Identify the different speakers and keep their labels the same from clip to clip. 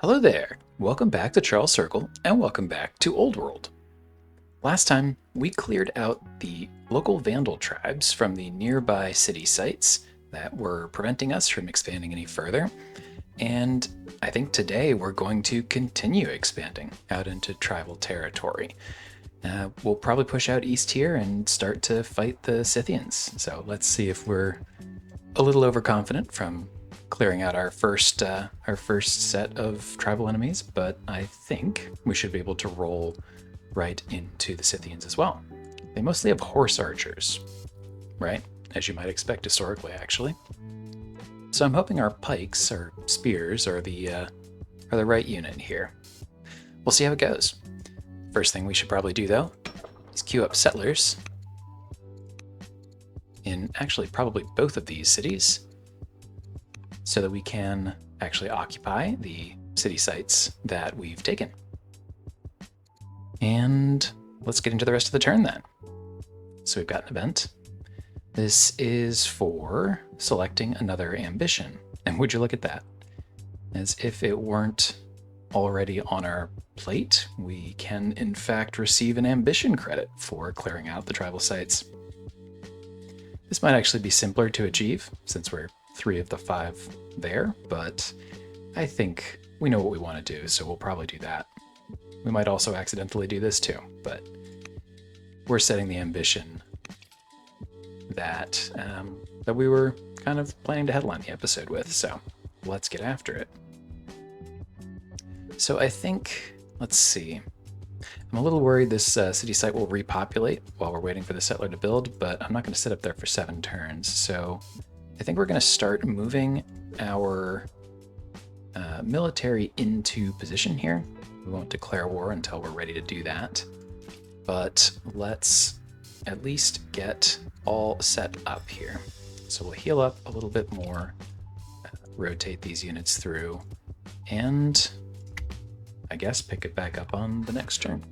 Speaker 1: Hello there! Welcome back to Charles Circle, and welcome back to Old World. Last time, we cleared out the local Vandal tribes from the nearby city sites that were preventing us from expanding any further, and I think today we're going to continue expanding out into tribal territory. We'll probably push out east here and start to fight the Scythians, so let's see if we're a little overconfident from clearing out our first set of tribal enemies, but I think we should be able to roll right into the Scythians as well. They mostly have horse archers, right? As you might expect historically, actually. So I'm hoping our pikes or spears are the right unit here. We'll see how it goes. First thing we should probably do though is queue up settlers in actually probably both of these cities, so that we can actually occupy the city sites that we've taken. And let's get into the rest of the turn then. So we've got an event. This is for selecting another ambition. And would you look at that? As if it weren't already on our plate, we can in fact receive an ambition credit for clearing out the tribal sites. This might actually be simpler to achieve since we're 3 of the 5 there, but I think we know what we want to do, so we'll probably do that. We might also accidentally do this too, but we're setting the ambition that that we were kind of planning to headline the episode with, so let's get after it. So I think, let's see, I'm a little worried this city site will repopulate while we're waiting for the settler to build, but I'm not going to sit up there for 7 turns, so I think we're going to start moving our military into position here. We won't declare war until we're ready to do that, but let's at least get all set up here. So we'll heal up a little bit more, rotate these units through, and I guess pick it back up on the next turn.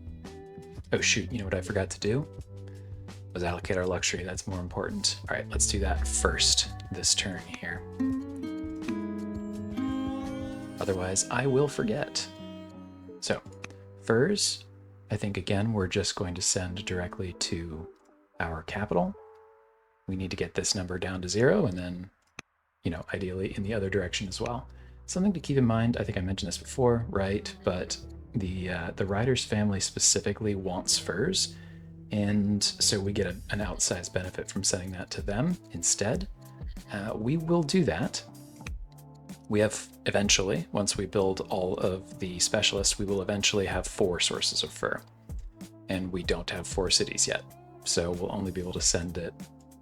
Speaker 1: Oh shoot, you know what I forgot to do? Was allocate our luxury. That's more important. All right, let's do that first this turn here. Otherwise, I will forget. So, furs, I think again, we're just going to send directly to our capital. We need to get this number down to 0 and then, ideally in the other direction as well. Something to keep in mind, I think I mentioned this before, right? But the Riders family specifically wants furs, and so we get an outsized benefit from sending that to them instead. We will do that. We have eventually, once we build all of the specialists, we will eventually have 4 sources of fur. And we don't have 4 cities yet. So we'll only be able to send it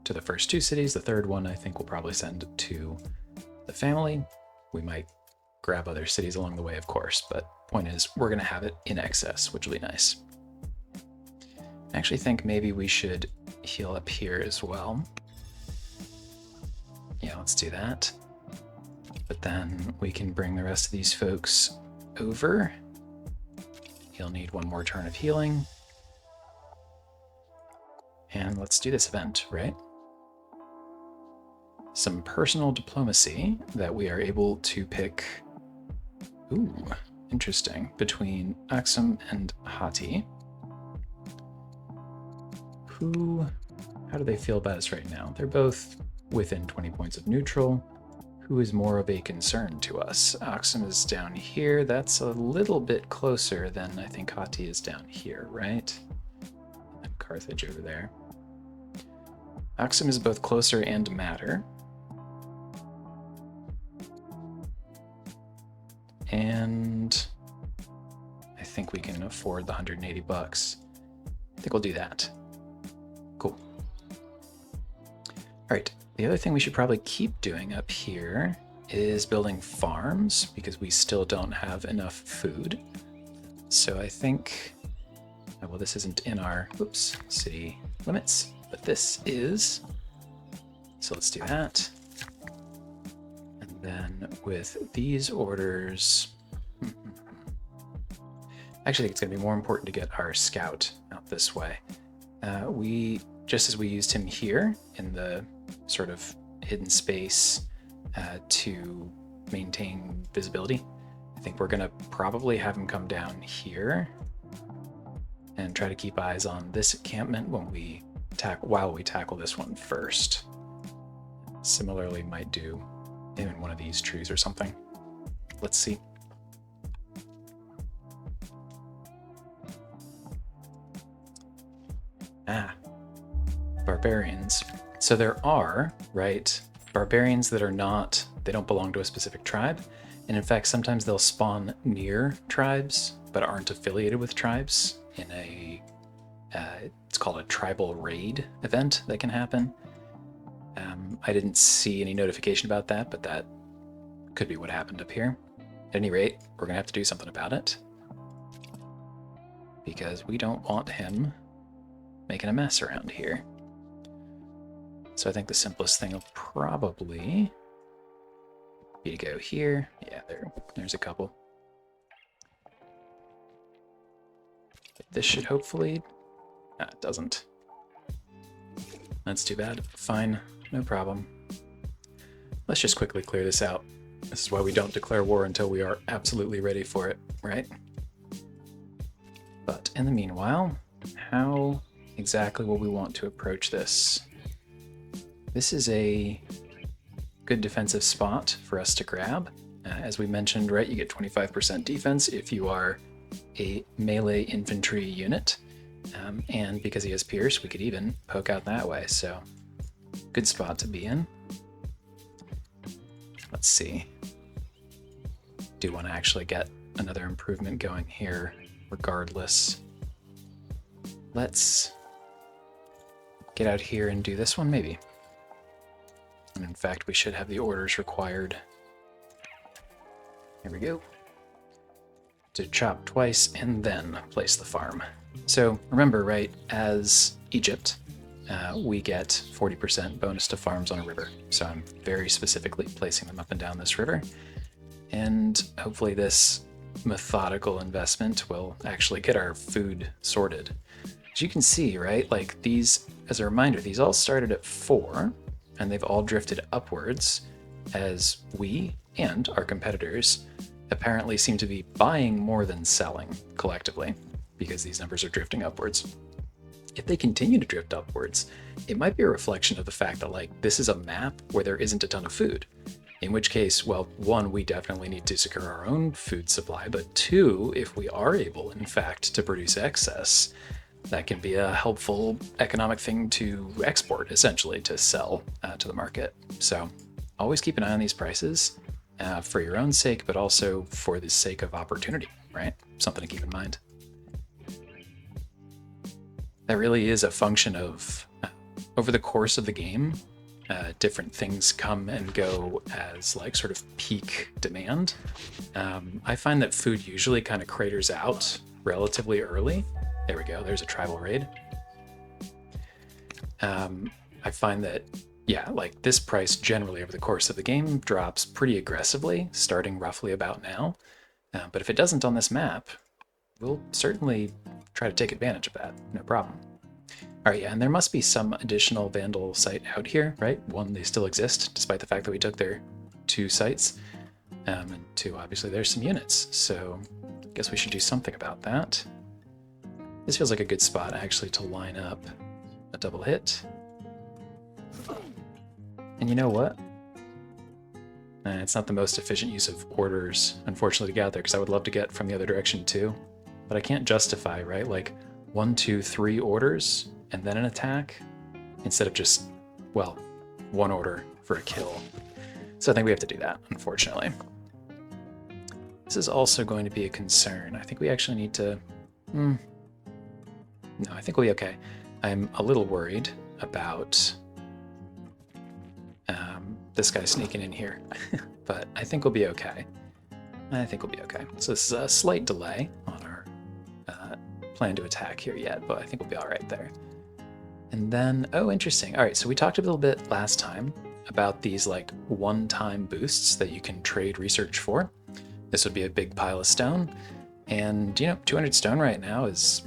Speaker 1: to the first 2 cities. The third one, I think we'll probably send to the family. We might grab other cities along the way, of course, but point is, we're going to have it in excess, which will be nice. I actually think maybe we should heal up here as well. Yeah, let's do that. But then we can bring the rest of these folks over. He'll need 1 more turn of healing. And let's do this event, right? Some personal diplomacy that we are able to pick. Ooh, interesting. Between Axum and Hati. How do they feel about us right now? They're both within 20 points of neutral. Who is more of a concern to us? Axum is down here. That's a little bit closer than I think Hati is down here, right? And Carthage over there. Axum is both closer and matter. And I think we can afford the 180 bucks. I think we'll do that. Cool. All right, the other thing we should probably keep doing up here is building farms, because we still don't have enough food. So I think, well, this isn't in our, city limits, but this is. So let's do that. And then with these orders, actually, I think it's going to be more important to get our scout out this way. Just as we used him here in the sort of hidden space to maintain visibility, I think we're gonna probably have him come down here and try to keep eyes on this encampment while we tackle this one first. Similarly, might do him in one of these trees or something. Let's see. Barbarians. So there are, right, barbarians that are not, they don't belong to a specific tribe. And in fact, sometimes they'll spawn near tribes, but aren't affiliated with tribes in a, it's called a tribal raid event that can happen. I didn't see any notification about that, but that could be what happened up here. At any rate, we're gonna have to do something about it because we don't want him making a mess around here. So I think the simplest thing will probably be to go here. Yeah, there's a couple. This should hopefully... it doesn't. That's too bad. Fine, no problem. Let's just quickly clear this out. This is why we don't declare war until we are absolutely ready for it, right? But in the meanwhile, how exactly will we want to approach this? This is a good defensive spot for us to grab. As we mentioned, right, you get 25% defense if you are a melee infantry unit. And because he has Pierce, we could even poke out that way, so good spot to be in. Let's see. Do want to actually get another improvement going here regardless. Let's get out here and do this one, maybe. And in fact, we should have the orders required. Here we go. To chop twice and then place the farm. So remember, right, as Egypt, we get 40% bonus to farms on a river. So I'm very specifically placing them up and down this river. And hopefully this methodical investment will actually get our food sorted. As you can see, right, like these, as a reminder, these all started at 4, and they've all drifted upwards as we and our competitors apparently seem to be buying more than selling collectively, because these numbers are drifting upwards. If they continue to drift upwards, it might be a reflection of the fact that, like, this is a map where there isn't a ton of food. In which case, well, 1, we definitely need to secure our own food supply, but 2, if we are able, in fact, to produce excess, that can be a helpful economic thing to export, essentially, to sell to the market. So always keep an eye on these prices for your own sake, but also for the sake of opportunity, right? Something to keep in mind. That really is a function of, over the course of the game, different things come and go as like sort of peak demand. I find that food usually kind of craters out relatively early. There we go, there's a tribal raid. I find that, yeah, like this price generally over the course of the game drops pretty aggressively, starting roughly about now. But if it doesn't on this map, we'll certainly try to take advantage of that, no problem. All right, yeah, and there must be some additional Vandal site out here, right? 1, they still exist, despite the fact that we took their 2 sites. And 2, obviously there's some units, so I guess we should do something about that. This feels like a good spot, actually, to line up a double hit. And you know what? It's not the most efficient use of orders, unfortunately, to get out there, because I would love to get from the other direction, too. But I can't justify, right? Like, 1, 2, 3 orders, and then an attack, instead of just, well, 1 order for a kill. So I think we have to do that, unfortunately. This is also going to be a concern. I think we actually need to... No, I think we'll be okay. I'm a little worried about this guy sneaking in here, but I think we'll be okay. I think we'll be okay. So this is a slight delay on our plan to attack here yet, but I think we'll be all right there. And then, oh, interesting. All right, so we talked a little bit last time about these like one-time boosts that you can trade research for. This would be a big pile of stone, and you know, 200 stone right now is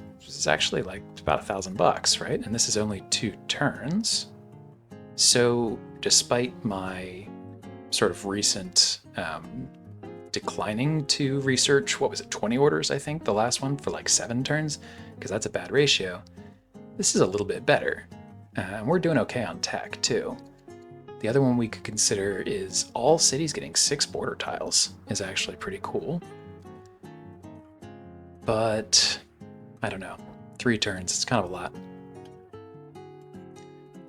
Speaker 1: actually like about $1,000, right? And this is only 2 turns. So despite my sort of recent declining to research, what was it, 20 orders, I think, the last one for like 7 turns, because that's a bad ratio. This is a little bit better. And we're doing okay on tech, too. The other one we could consider is all cities getting 6 border tiles is actually pretty cool. But, I don't know. 3 turns, it's kind of a lot.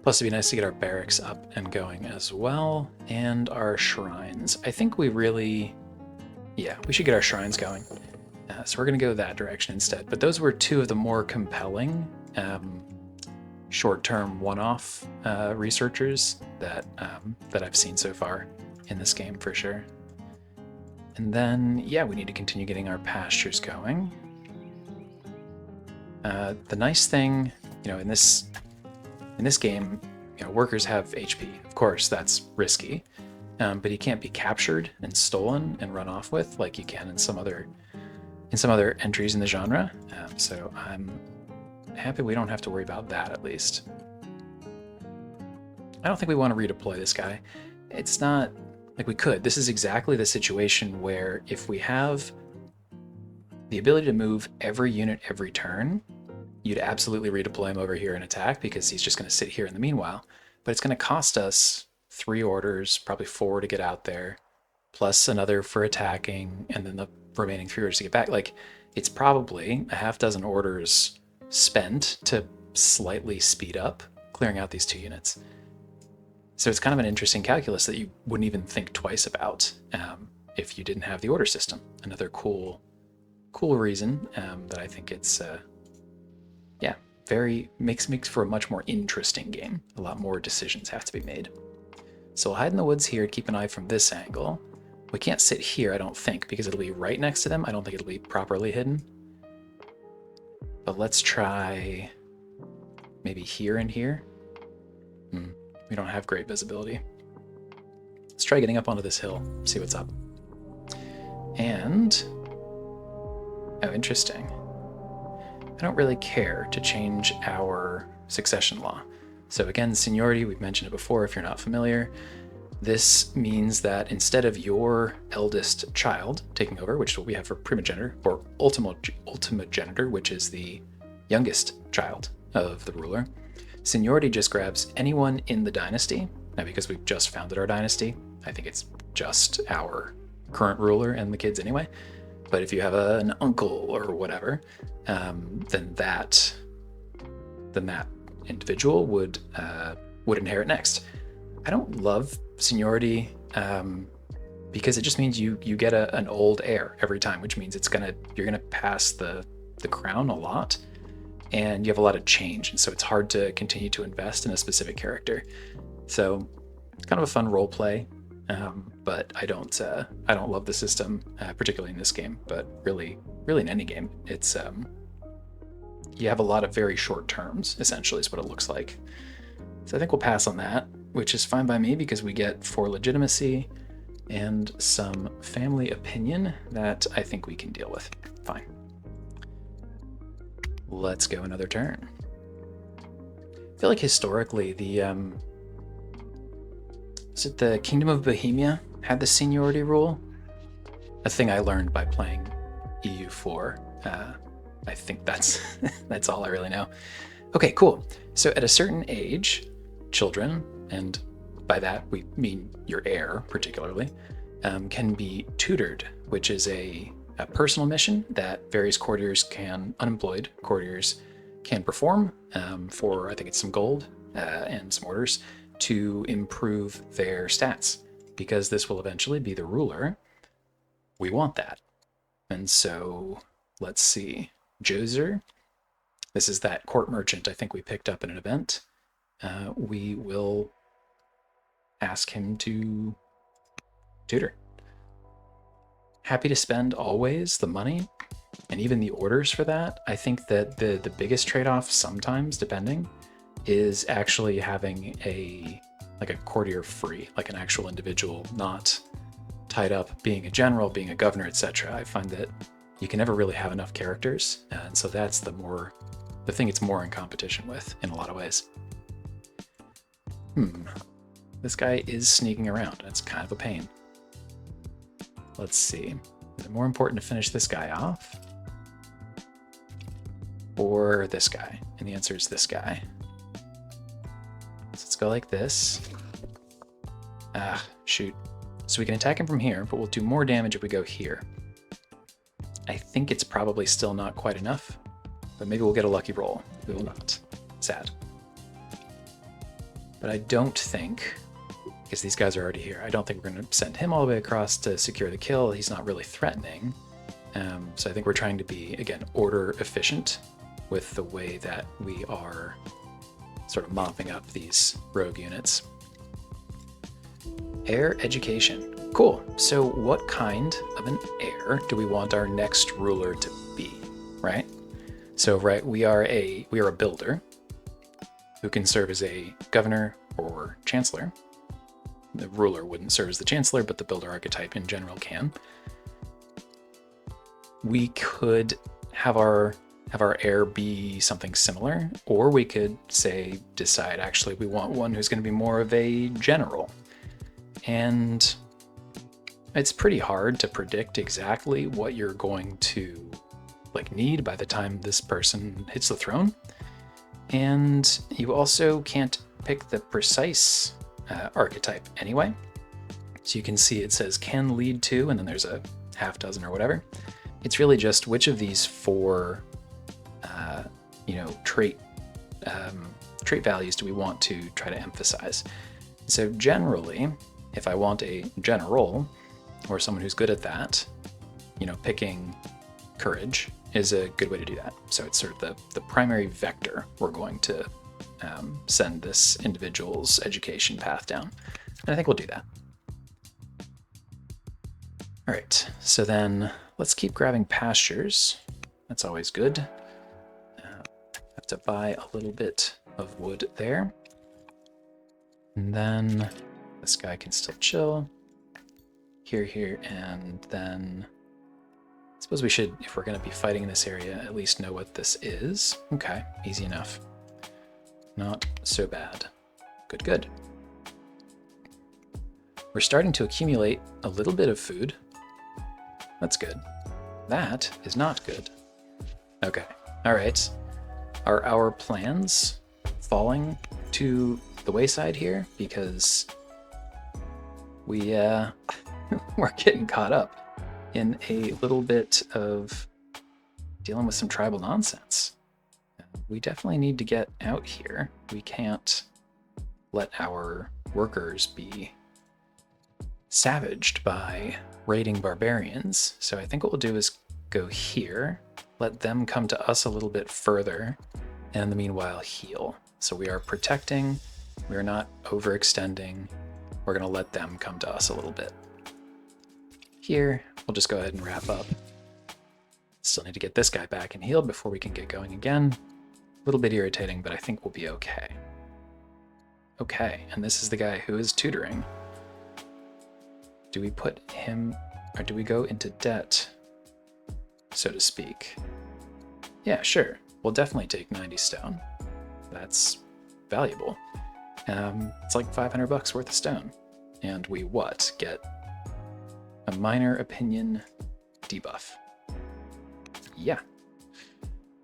Speaker 1: Plus, it'd be nice to get our barracks up and going as well, and our shrines. I think we really, yeah, we should get our shrines going. So we're going to go that direction instead. But those were 2 of the more compelling short-term one-off researchers that I've seen so far in this game for sure. And then, yeah, we need to continue getting our pastures going. The nice thing, you know, in this game, you know, workers have HP. Of course, that's risky, but he can't be captured and stolen and run off with like you can in some other entries in the genre. So I'm happy we don't have to worry about that, at least. I don't think we want to redeploy this guy. It's not like we could. This is exactly the situation where if we have the ability to move every unit every turn, you'd absolutely redeploy him over here and attack because he's just going to sit here in the meanwhile. But it's going to cost us 3 orders, probably 4 to get out there, plus another for attacking, and then the remaining 3 orders to get back. Like, it's probably a half dozen orders spent to slightly speed up clearing out these 2 units. So it's kind of an interesting calculus that you wouldn't even think twice about if you didn't have the order system. Another cool reason that I think it's yeah, makes for a much more interesting game. A lot more decisions have to be made. So we'll hide in the woods here, keep an eye from this angle. We can't sit here, I don't think, because it'll be right next to them. I don't think it'll be properly hidden. But let's try maybe here and here. We don't have great visibility. Let's try getting up onto this hill, see what's up. And, oh, interesting. I don't really care to change our succession law. So again, seniority, we've mentioned it before if you're not familiar. This means that instead of your eldest child taking over, which is what we have for primogenitor, or ultimogenitor, which is the youngest child of the ruler, seniority just grabs anyone in the dynasty. Now, because we've just founded our dynasty, I think it's just our current ruler and the kids anyway. But if you have an uncle or whatever, then that individual would inherit next. I don't love seniority because it just means you get an old heir every time, which means you're gonna pass the crown a lot, and you have a lot of change, and so it's hard to continue to invest in a specific character. So it's kind of a fun role play. But I don't love the system, particularly in this game, but really in any game. It's you have a lot of very short terms, essentially, is what it looks like. So I think we'll pass on that, which is fine by me because we get 4 legitimacy and some family opinion that I think we can deal with. Fine. Let's go another turn. I feel like historically is it the Kingdom of Bohemia had the seniority rule? A thing I learned by playing EU4. I think that's that's all I really know. Okay, cool. So at a certain age, children, and by that we mean your heir particularly, can be tutored, which is a personal mission that various unemployed courtiers can perform for, I think it's some gold and some orders, to improve their stats, because this will eventually be the ruler. We want that. And so let's see. Joser, this is that court merchant I think we picked up in an event. We will ask him to tutor. Happy to spend always the money and even the orders for that. I think that the biggest trade-off sometimes, depending, is actually having a courtier free, like an actual individual, not tied up being a general, being a governor, etc. I find that you can never really have enough characters, and so that's the thing it's more in competition with in a lot of ways. This guy is sneaking around. That's kind of a pain. let's see. Is it more important to finish this guy off? Or this guy? And the answer is this guy. So let's go like this. Ah, shoot. So we can attack him from here, but we'll do more damage if we go here. I think it's probably still not quite enough, but maybe we'll get a lucky roll. We will not. Sad. But I don't think, because these guys are already here, I don't think we're going to send him all the way across to secure the kill. He's not really threatening. So I think we're trying to be, again, order efficient with the way that we are sort of mopping up these rogue units. Heir education. Cool. So what kind of an heir do we want our next ruler to be, right? So, right, we are a builder who can serve as a governor or chancellor. The ruler wouldn't serve as the chancellor, but the builder archetype in general can. We could have our heir be something similar, or we could say decide actually we want one who's going to be more of a general. And it's pretty hard to predict exactly what you're going to need by the time this person hits the throne. And you also can't pick the precise archetype anyway. So you can see it says can lead to, and then there's a half dozen or whatever. It's really just which of these four trait values do we want to try to emphasize. So generally, if I want a general or someone who's good at that, picking courage is a good way to do that. So it's sort of the primary vector we're going to send this individual's education path down. And I think we'll do that. All right, so then let's keep grabbing pastures. That's always good. Have to buy a little bit of wood there. And then this guy can still chill. Here, and then I suppose we should, if we're going to be fighting in this area, at least know what this is. Okay, easy enough. Not so bad. Good. We're starting to accumulate a little bit of food. That's good. That is not good. Okay, all right. Are our plans falling to the wayside here? Because we're getting caught up in a little bit of dealing with some tribal nonsense. We definitely need to get out here. We can't let our workers be savaged by raiding barbarians. So I think what we'll do is go here, let them come to us a little bit further, and in the meanwhile heal. So we are protecting, we are not overextending. We're going to let them come to us a little bit. Here, we'll just go ahead and wrap up. Still need to get this guy back and healed before we can get going again. A little bit irritating, but I think we'll be okay. Okay, and this is the guy who is tutoring. Do we put him, or do we go into debt, so to speak? Yeah, sure. We'll definitely take 90 stone. That's valuable. It's like 500 bucks worth of stone. And we get a minor opinion debuff. Yeah,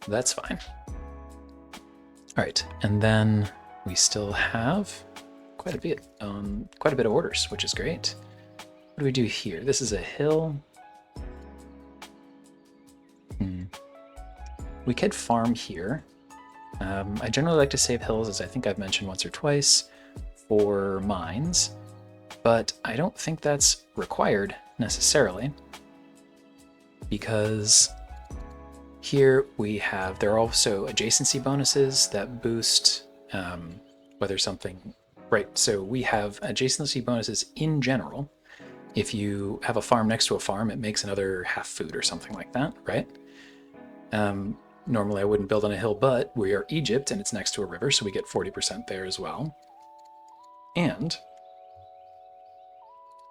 Speaker 1: that's fine. All right, and then we still have quite a bit of orders, which is great. What do we do here? This is a hill. We could farm here. I generally like to save hills, as I think I've mentioned once or twice, for mines, but I don't think that's required necessarily, because here there are also adjacency bonuses that boost whether something, right, so we have adjacency bonuses in general. If you have a farm next to a farm, it makes another half food or something like that, right? Normally I wouldn't build on a hill, but we are Egypt and it's next to a river, so we get 40% there as well. And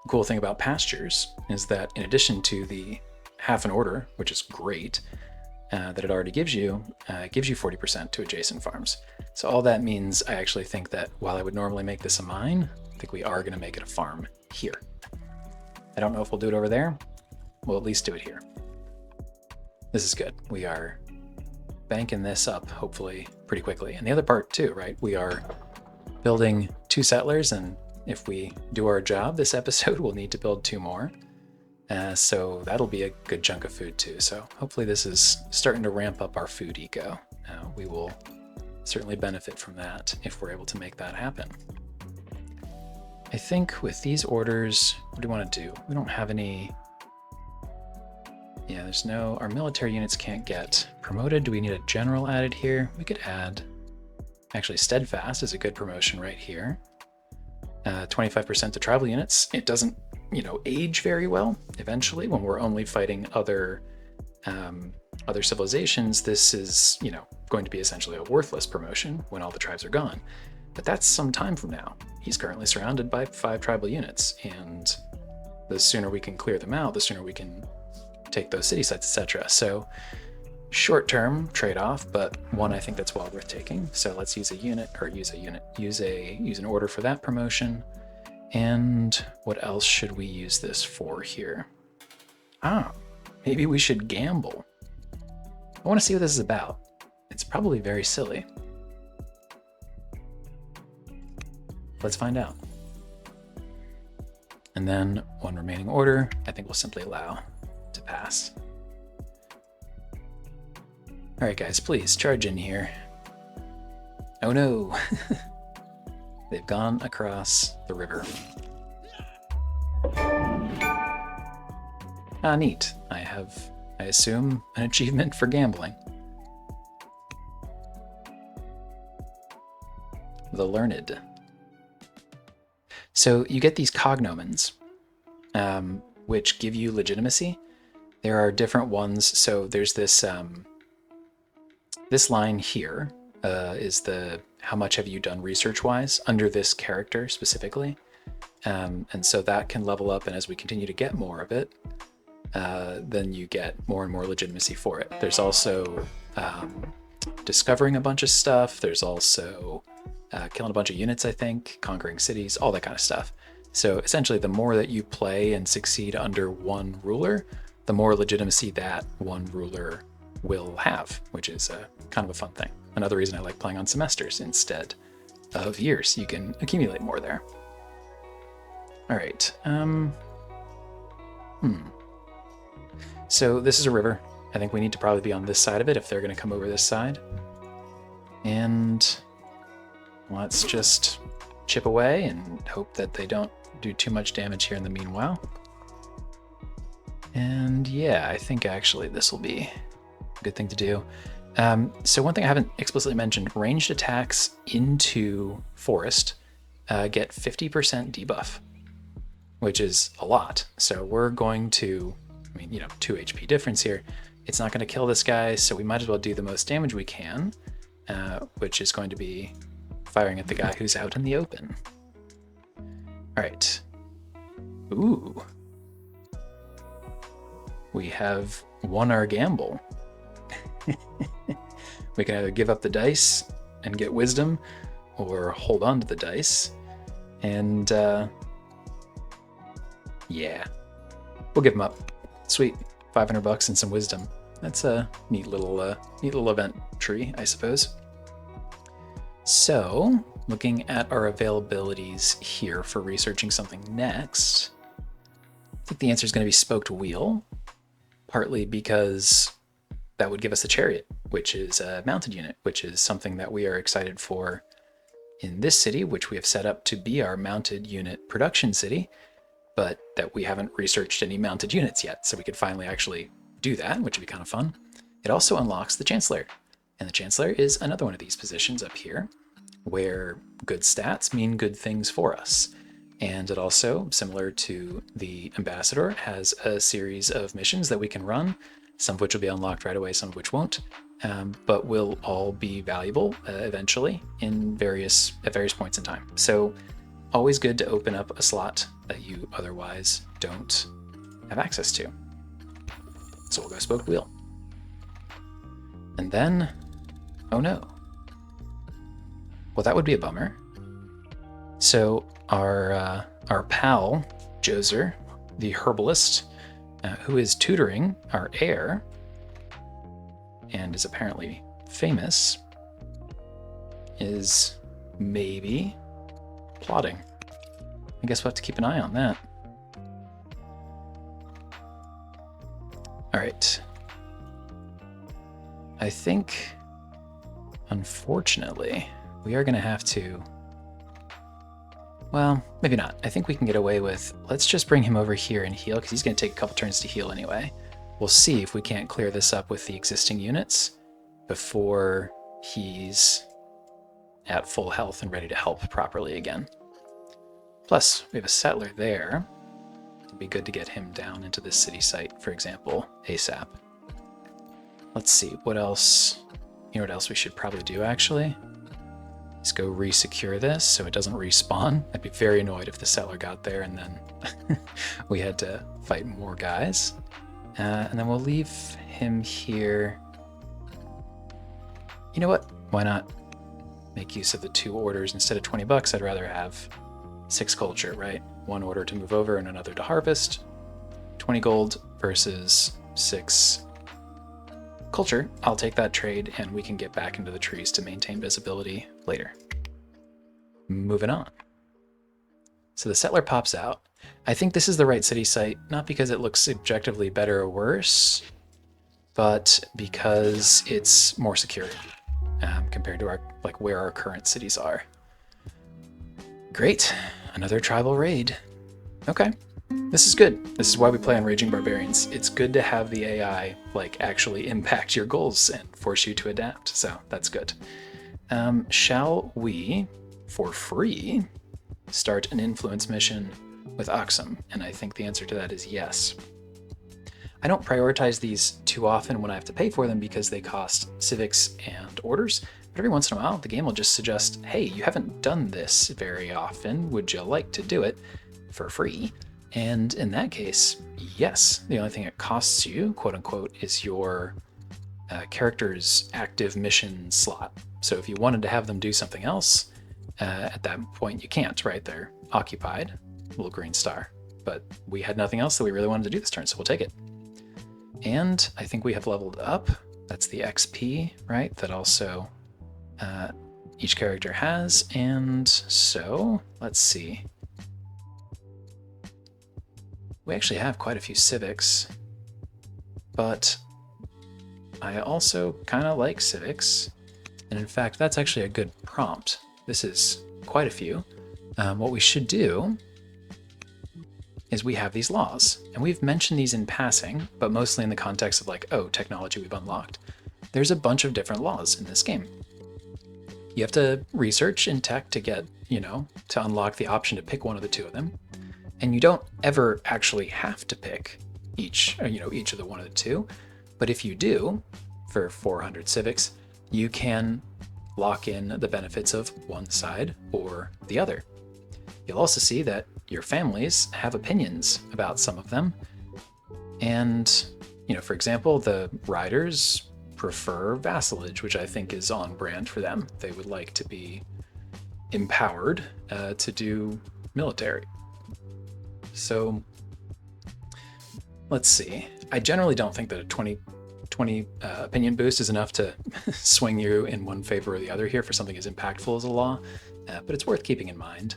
Speaker 1: the cool thing about pastures is that in addition to the half an order, which is great, that it already gives you 40% to adjacent farms. So all that means I actually think that while I would normally make this a mine, I think we are going to make it a farm here. I don't know if we'll do it over there. we'll at least do it here. This is good. We are banking this up, hopefully, pretty quickly. And the other part too, right? We are building 2 settlers, and if we do our job this episode, we'll need to build 2 more. So that'll be a good chunk of food too. So hopefully this is starting to ramp up our food eco. We will certainly benefit from that if we're able to make that happen. I think with these orders, what do we want to do? We don't have any... Yeah, there's no... Our military units can't get promoted. Do we need a general added here? We could add... Actually, steadfast is a good promotion right here. 25% to tribal units. It doesn't, age very well. Eventually, when we're only fighting other civilizations, this is, going to be essentially a worthless promotion when all the tribes are gone. But that's some time from now. He's currently surrounded by 5 tribal units, and the sooner we can clear them out, the sooner we can take those city sites, etc. So short-term trade-off, but one I think that's well worth taking. So let's use an order for that promotion. And what else should we use this for here? Maybe we should gamble. I want to see what this is about. It's probably very silly. Let's find out. And then 1 remaining order, I think we'll simply allow to pass. All right, guys, please charge in here. Oh no, they've gone across the river. Neat. I assume, an achievement for gambling. The Learned. So you get these cognomens, which give you legitimacy. There are different ones. So there's this this line here is the how much have you done research-wise under this character specifically. And so that can level up, and as we continue to get more of it, then you get more and more legitimacy for it. There's also discovering a bunch of stuff. There's also killing a bunch of units, I think, conquering cities, all that kind of stuff. So essentially, the more that you play and succeed under one ruler, the more legitimacy that one ruler will have, which is kind of a fun thing. Another reason I like playing on semesters instead of years. You can accumulate more there. All right. So this is a river. I think we need to probably be on this side of it if they're going to come over this side. And let's just chip away and hope that they don't do too much damage here in the meanwhile. And yeah, I think actually this will be a good thing to do. So one thing I haven't explicitly mentioned, ranged attacks into forest get 50% debuff, which is a lot. So we're going to, 2 HP difference here. It's not going to kill this guy, so we might as well do the most damage we can, which is going to be firing at the guy who's out in the open. All right. Ooh. We have won our gamble. We can either give up the dice and get wisdom, or hold on to the dice. And yeah, we'll give them up. Sweet, $500 and some wisdom. That's a neat little event tree, I suppose. So, looking at our availabilities here for researching something next, I think the answer is going to be Spoked Wheel, partly because that would give us a chariot, which is a mounted unit, which is something that we are excited for in this city, which we have set up to be our mounted unit production city, but that we haven't researched any mounted units yet, so we could finally actually do that, which would be kind of fun. It also unlocks the Chancellor, and the Chancellor is another one of these positions up here, where good stats mean good things for us. And it also, similar to the Ambassador, has a series of missions that we can run, some of which will be unlocked right away, some of which won't, but will all be valuable eventually at various points in time. So always good to open up a slot that you otherwise don't have access to. So we'll go Spoked Wheel. And then, oh no. Well, that would be a bummer. So our pal, Joser, the herbalist, who is tutoring our heir and is apparently famous, is maybe plotting. I guess we'll have to keep an eye on that. All right. I think, unfortunately, we are going to have to... Well, maybe not. I think we can get away with... Let's just bring him over here and heal, because he's going to take a couple turns to heal anyway. We'll see if we can't clear this up with the existing units before he's at full health and ready to help properly again. Plus, we have a settler there. It'd be good to get him down into this city site, for example, ASAP. Let's see, what else? You know what else we should probably do, actually? Is go re-secure this so it doesn't respawn. I'd be very annoyed if the settler got there and then we had to fight more guys. And then we'll leave him here. You know what? Why not make use of the 2 orders instead of $20? I'd rather have 6 culture, right? 1 order to move over and another to harvest. 20 gold versus 6 culture. I'll take that trade and we can get back into the trees to maintain visibility later. Moving on. So the settler pops out. I think this is the right city site, not because it looks objectively better or worse, but because it's more secure compared to our where our current cities are. Great, another tribal raid. Okay, this is good. This is why we play on Raging Barbarians. It's good to have the AI actually impact your goals and force you to adapt. So that's good. Shall we, for free, start an influence mission with Oxum? And I think the answer to that is yes. I don't prioritize these too often when I have to pay for them because they cost civics and orders, but every once in a while the game will just suggest, hey, you haven't done this very often, would you like to do it for free? And in that case, yes. The only thing it costs you, quote unquote, is your character's active mission slot. So if you wanted to have them do something else, at that point you can't, right? They're occupied, little green star. But we had nothing else that we really wanted to do this turn, so we'll take it. And I think we have leveled up. That's the XP, right? That also each character has. And so let's see. We actually have quite a few civics, but I also kind of like civics. And in fact, that's actually a good prompt. This is quite a few. What we should do is we have these laws, and we've mentioned these in passing, but mostly in the context of oh, technology we've unlocked. There's a bunch of different laws in this game. You have to research in tech to get, to unlock the option to pick one of the 2 of them. And you don't ever actually have to pick each of the one of the 2. But if you do, for 400 civics, you can lock in the benefits of one side or the other. You'll also see that your families have opinions about some of them. And, for example, the riders prefer vassalage, which I think is on brand for them. They would like to be empowered to do military. So let's see. I generally don't think that a 20 opinion boost is enough to swing you in one favor or the other here for something as impactful as a law, but it's worth keeping in mind.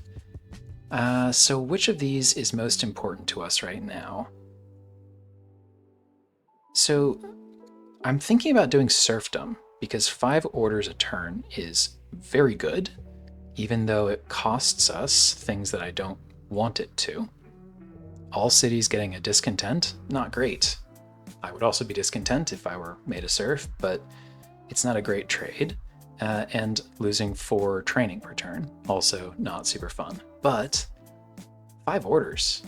Speaker 1: So which of these is most important to us right now? So I'm thinking about doing serfdom because 5 orders a turn is very good, even though it costs us things that I don't want it to. All cities getting a discontent, not great. I would also be discontent if I were made a serf, but it's not a great trade. And losing 4 training per turn, also not super fun. But 5 orders.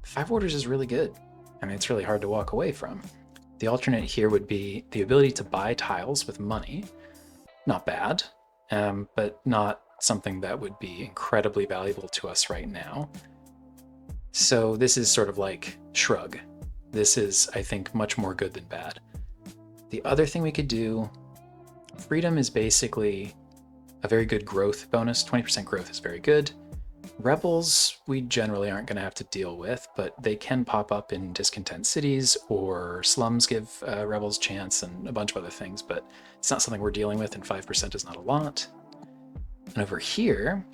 Speaker 1: 5 orders is really good. I mean, it's really hard to walk away from. The alternate here would be the ability to buy tiles with money. Not bad, but not something that would be incredibly valuable to us right now. So this is sort of like shrug. This is, I think, much more good than bad. The other thing we could do, freedom is basically a very good growth bonus. 20% growth is very good. Rebels we generally aren't going to have to deal with, but they can pop up in discontent cities, or slums give rebels chance, and a bunch of other things, but it's not something we're dealing with, and 5% is not a lot. And over here,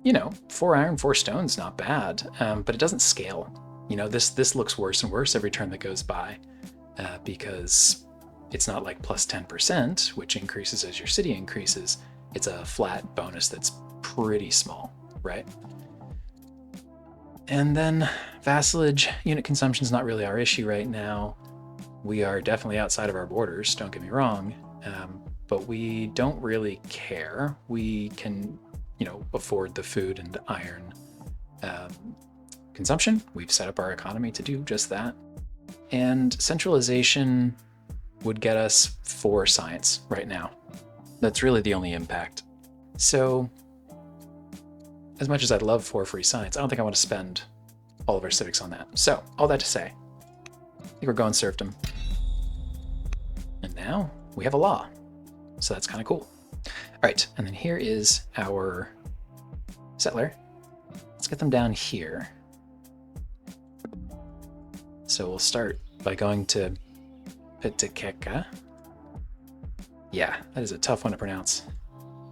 Speaker 1: you know, 4 iron, 4 stone's not bad, but it doesn't scale. You know, this looks worse and worse every turn that goes by, because it's not like plus 10%, which increases as your city increases. It's a flat bonus that's pretty small, right? And then vassalage, unit consumption is not really our issue right now. We are definitely outside of our borders, don't get me wrong, but we don't really care. We can, you know, afford the food and iron consumption. We've set up our economy to do just that. And centralization would get us 4 science right now. That's really the only impact. So, as much as I'd love 4 free science, I don't think I want to spend all of our civics on that. So, all that to say, I think we're going serfdom. And now we have a law. So that's kind of cool. All right, and then here is our settler. Let's get them down here. So we'll start by going to Pitikeka. Yeah, that is a tough one to pronounce.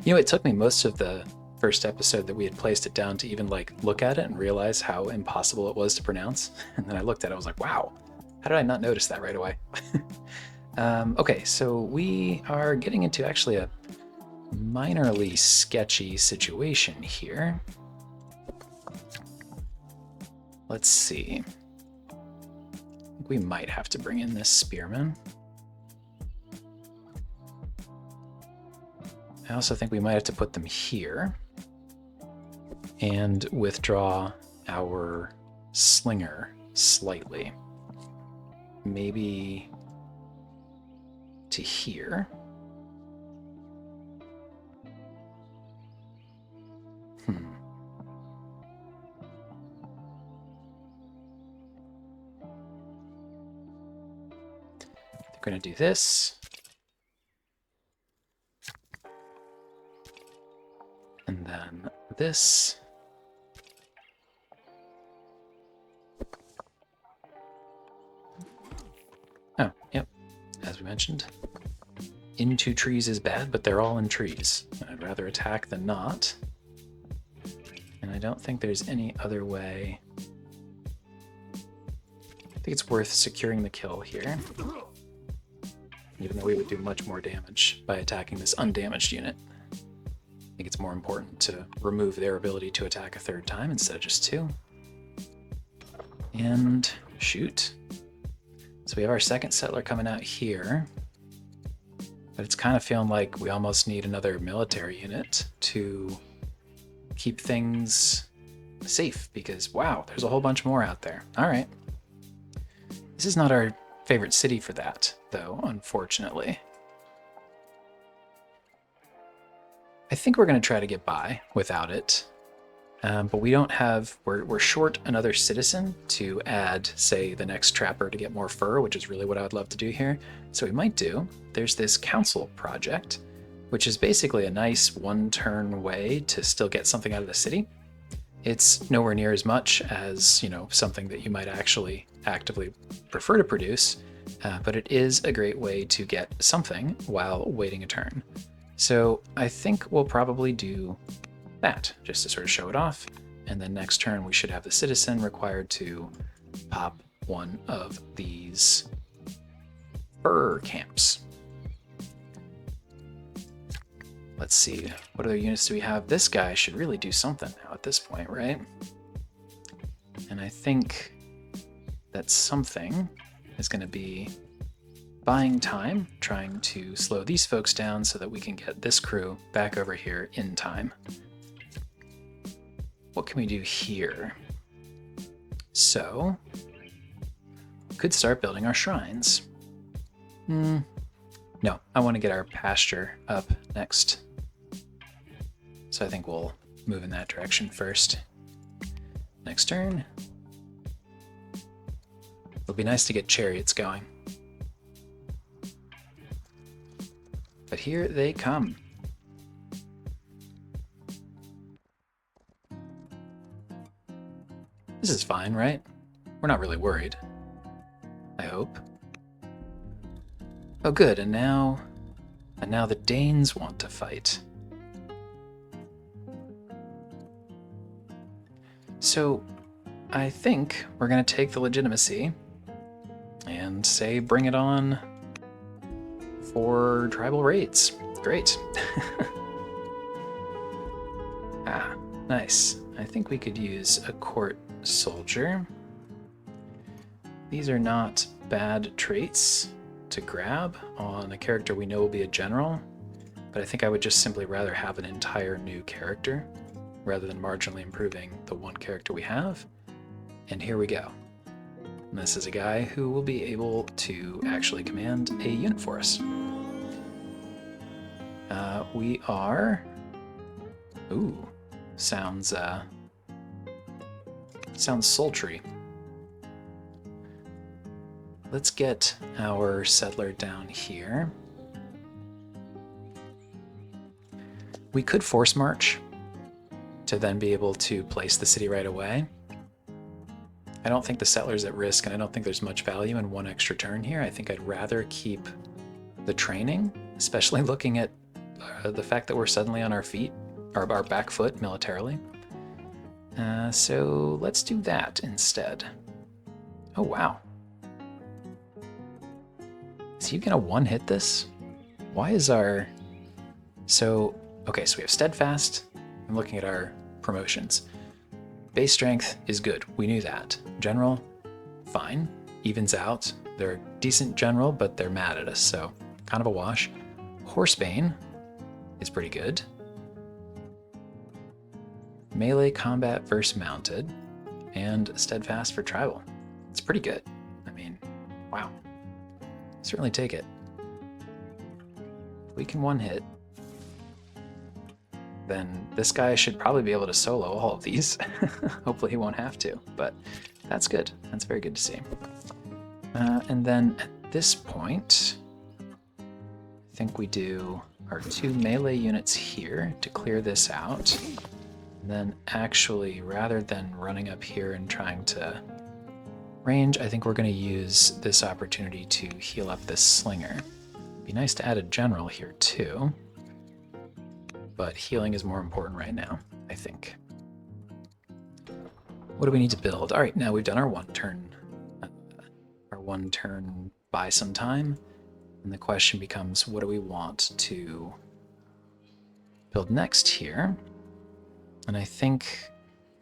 Speaker 1: You know, it took me most of the first episode that we had placed it down to even like look at it and realize how impossible it was to pronounce. And then I looked at it, I was like, wow, how did I not notice that right away? Okay, so we are getting into actually a minorly sketchy situation here. Let's see. I think we might have to bring in this spearman. I also think we might have to put them here and withdraw our slinger slightly. Maybe to here. We're going to do this. And then this. Oh, yep. As we mentioned, into trees is bad, but they're all in trees. I'd rather attack than not. And I don't think there's any other way. I think it's worth securing the kill here. Even though we would do much more damage by attacking this undamaged unit. I think it's more important to remove their ability to attack a 3rd time instead of just 2. And shoot. So we have our 2nd settler coming out here. But it's kind of feeling like we almost need another military unit to keep things safe, because wow, there's a whole bunch more out there. All right. This is not our favorite city for that, though, unfortunately. I think we're going to try to get by without it, but we don't have, we're short another citizen to add, say, the next trapper to get more fur, which is really what I would love to do here. So we might do, there's this council project, which is basically a nice 1-turn way to still get something out of the city. It's nowhere near as much as, you know, something that you might actually actively prefer to produce, but it is a great way to get something while waiting a turn. So I think we'll probably do that, just to sort of show it off, and then next turn we should have the citizen required to pop one of these fur camps. Let's see, what other units do we have? This guy should really do something now at this point, right? And I think that something is going to be buying time, trying to slow these folks down so that we can get this crew back over here in time. What can we do here? So, could start building our shrines. No, I want to get our pasture up next. So I think we'll move in that direction first. Next turn. It'll be nice to get chariots going. But here they come. This is fine, right? We're not really worried. I hope. Oh good, and now the Danes want to fight. So I think we're going to take the legitimacy and say bring it on for tribal raids. Great. Ah, nice. I think we could use a court soldier. These are not bad traits to grab on a character we know will be a general, but I think I would just simply rather have an entire new character rather than marginally improving the one character we have. And here we go. And this is a guy who will be able to actually command a unit for us. We are... Ooh, sounds sultry. Let's get our settler down here. We could force march to then be able to place the city right away. I don't think the settler's at risk, and I don't think there's much value in one extra turn here. I think I'd rather keep the training, especially looking at the fact that we're suddenly on our feet, or our back foot militarily. So let's do that instead. Oh, wow. Is he gonna one-hit this? Why is our... So, okay, so we have steadfast. I'm looking at our promotions. Base strength is good. We knew that. General, fine. Evens out. They're a decent general, but they're mad at us, so kind of a wash. Horsebane is pretty good. Melee combat versus mounted. And steadfast for tribal. It's pretty good. I mean, wow. Certainly take it. If we can one hit, then this guy should probably be able to solo all of these. Hopefully he won't have to, but that's good. That's very good to see. And then at this point, I think we do our 2 melee units here to clear this out. And then actually, rather than running up here and trying to range, I think we're going to use this opportunity to heal up this slinger. Be nice to add a general here too. But healing is more important right now, I think. What do we need to build? All right, now we've done our one turn buy some time, and the question becomes, what do we want to build next here? And I think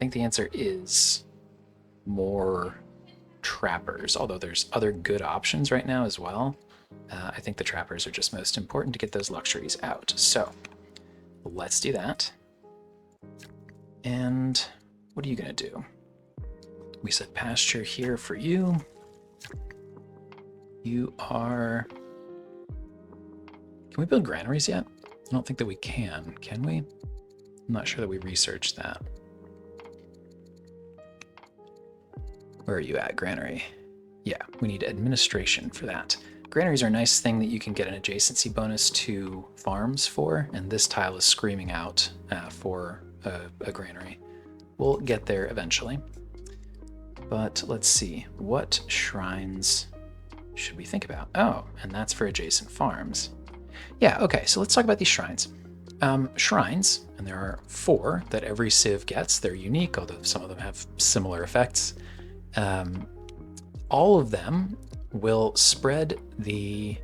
Speaker 1: the answer is more trappers, although there's other good options right now as well. I think the trappers are just most important to get those luxuries out. So let's do that. And what are you going to do? We said pasture here for you. You are... Can we build granaries yet? I don't think that we can we? I'm not sure that we researched that. Where are you at, granary? Yeah, we need administration for that. Granaries are a nice thing that you can get an adjacency bonus to farms for, and this tile is screaming out for a granary. We'll get there eventually. But let's see, what shrines should we think about? Oh, and that's for adjacent farms. Yeah, okay, so let's talk about these shrines. Shrines, and there are 4 that every civ gets. They're unique, although some of them have similar effects. All of them will spread the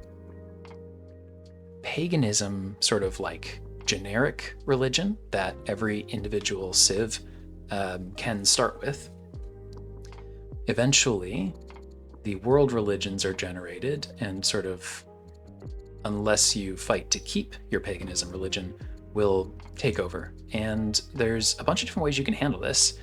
Speaker 1: paganism, sort of like generic religion that every individual civ can start with. Eventually, the world religions are generated, and sort of, unless you fight to keep your paganism religion, will take over. And there's a bunch of different ways you can handle this.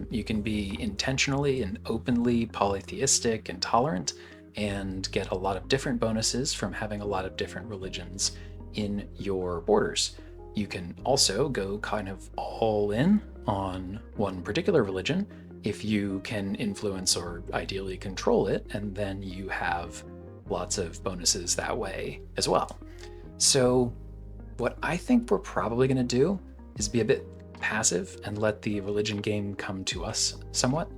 Speaker 1: You can be intentionally and openly polytheistic and tolerant and get a lot of different bonuses from having a lot of different religions in your borders. You can also go kind of all in on one particular religion if you can influence or ideally control it, and then you have lots of bonuses that way as well. So what I think we're probably going to do is be a bit passive and let the religion game come to us somewhat.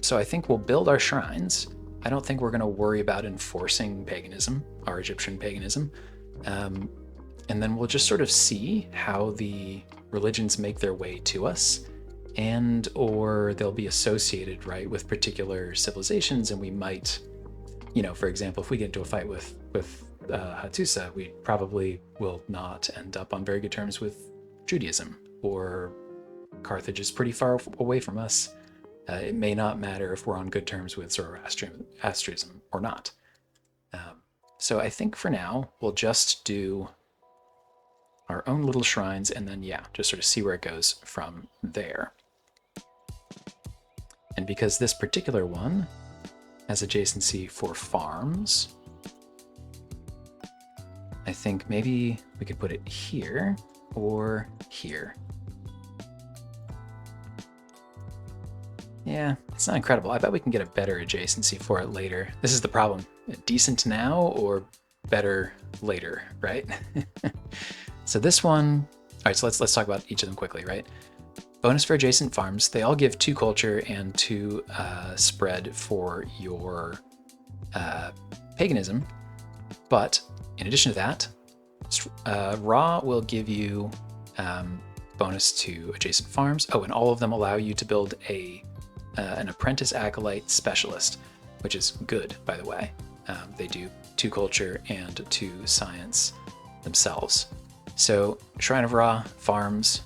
Speaker 1: So I think we'll build our shrines. I don't think we're going to worry about enforcing paganism, our Egyptian paganism. And then we'll just sort of see how the religions make their way to us, and or they'll be associated, right, with particular civilizations, and we might, for example, if we get into a fight with Hattusa, we probably will not end up on very good terms with Judaism, or Carthage is pretty far away from us. It may not matter if we're on good terms with Zoroastrianism or not. So I think for now, we'll just do our own little shrines, and then, just sort of see where it goes from there. And because this particular one has adjacency for farms, I think maybe we could put it here or here. Yeah, it's not incredible. I bet we can get a better adjacency for it later. This is the problem. Decent now or better later, right? So this one, all right, so let's talk about each of them quickly, right? Bonus for adjacent farms. They all give 2 culture and 2 spread for your paganism. But in addition to that, Ra will give you bonus to adjacent farms. Oh, and all of them allow you to build an apprentice acolyte specialist, which is good, by the way. They do 2 culture and 2 science themselves. So Shrine of Ra, farms,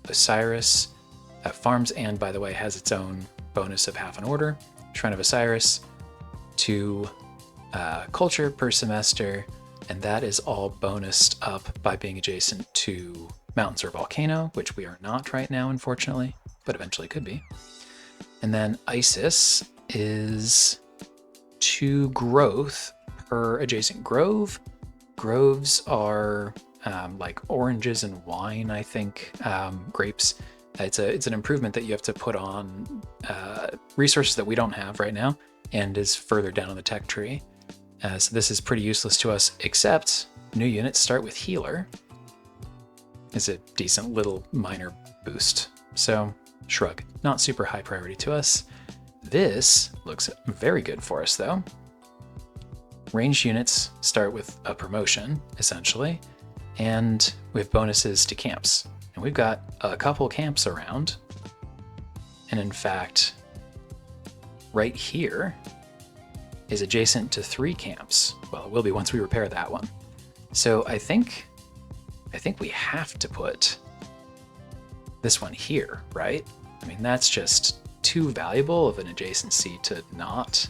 Speaker 1: Osiris, farms, and by the way, has its own bonus of half an order. Shrine of Osiris, 2 culture per semester, and that is all bonused up by being adjacent to mountains or volcano, which we are not right now, unfortunately, but eventually could be. And then Isis is 2 growth per adjacent grove. Groves are like oranges and wine, I think, grapes. It's an improvement that you have to put on resources that we don't have right now, and is further down on the tech tree. So this is pretty useless to us, except new units start with healer. Is a decent little minor boost. So shrug, not super high priority to us. This looks very good for us though. Ranged units start with a promotion, essentially, and we have bonuses to camps. And we've got a couple camps around. And in fact, right here is adjacent to 3 camps. Well, it will be once we repair that one. So I think we have to put this one here, right? I mean, that's just too valuable of an adjacency to not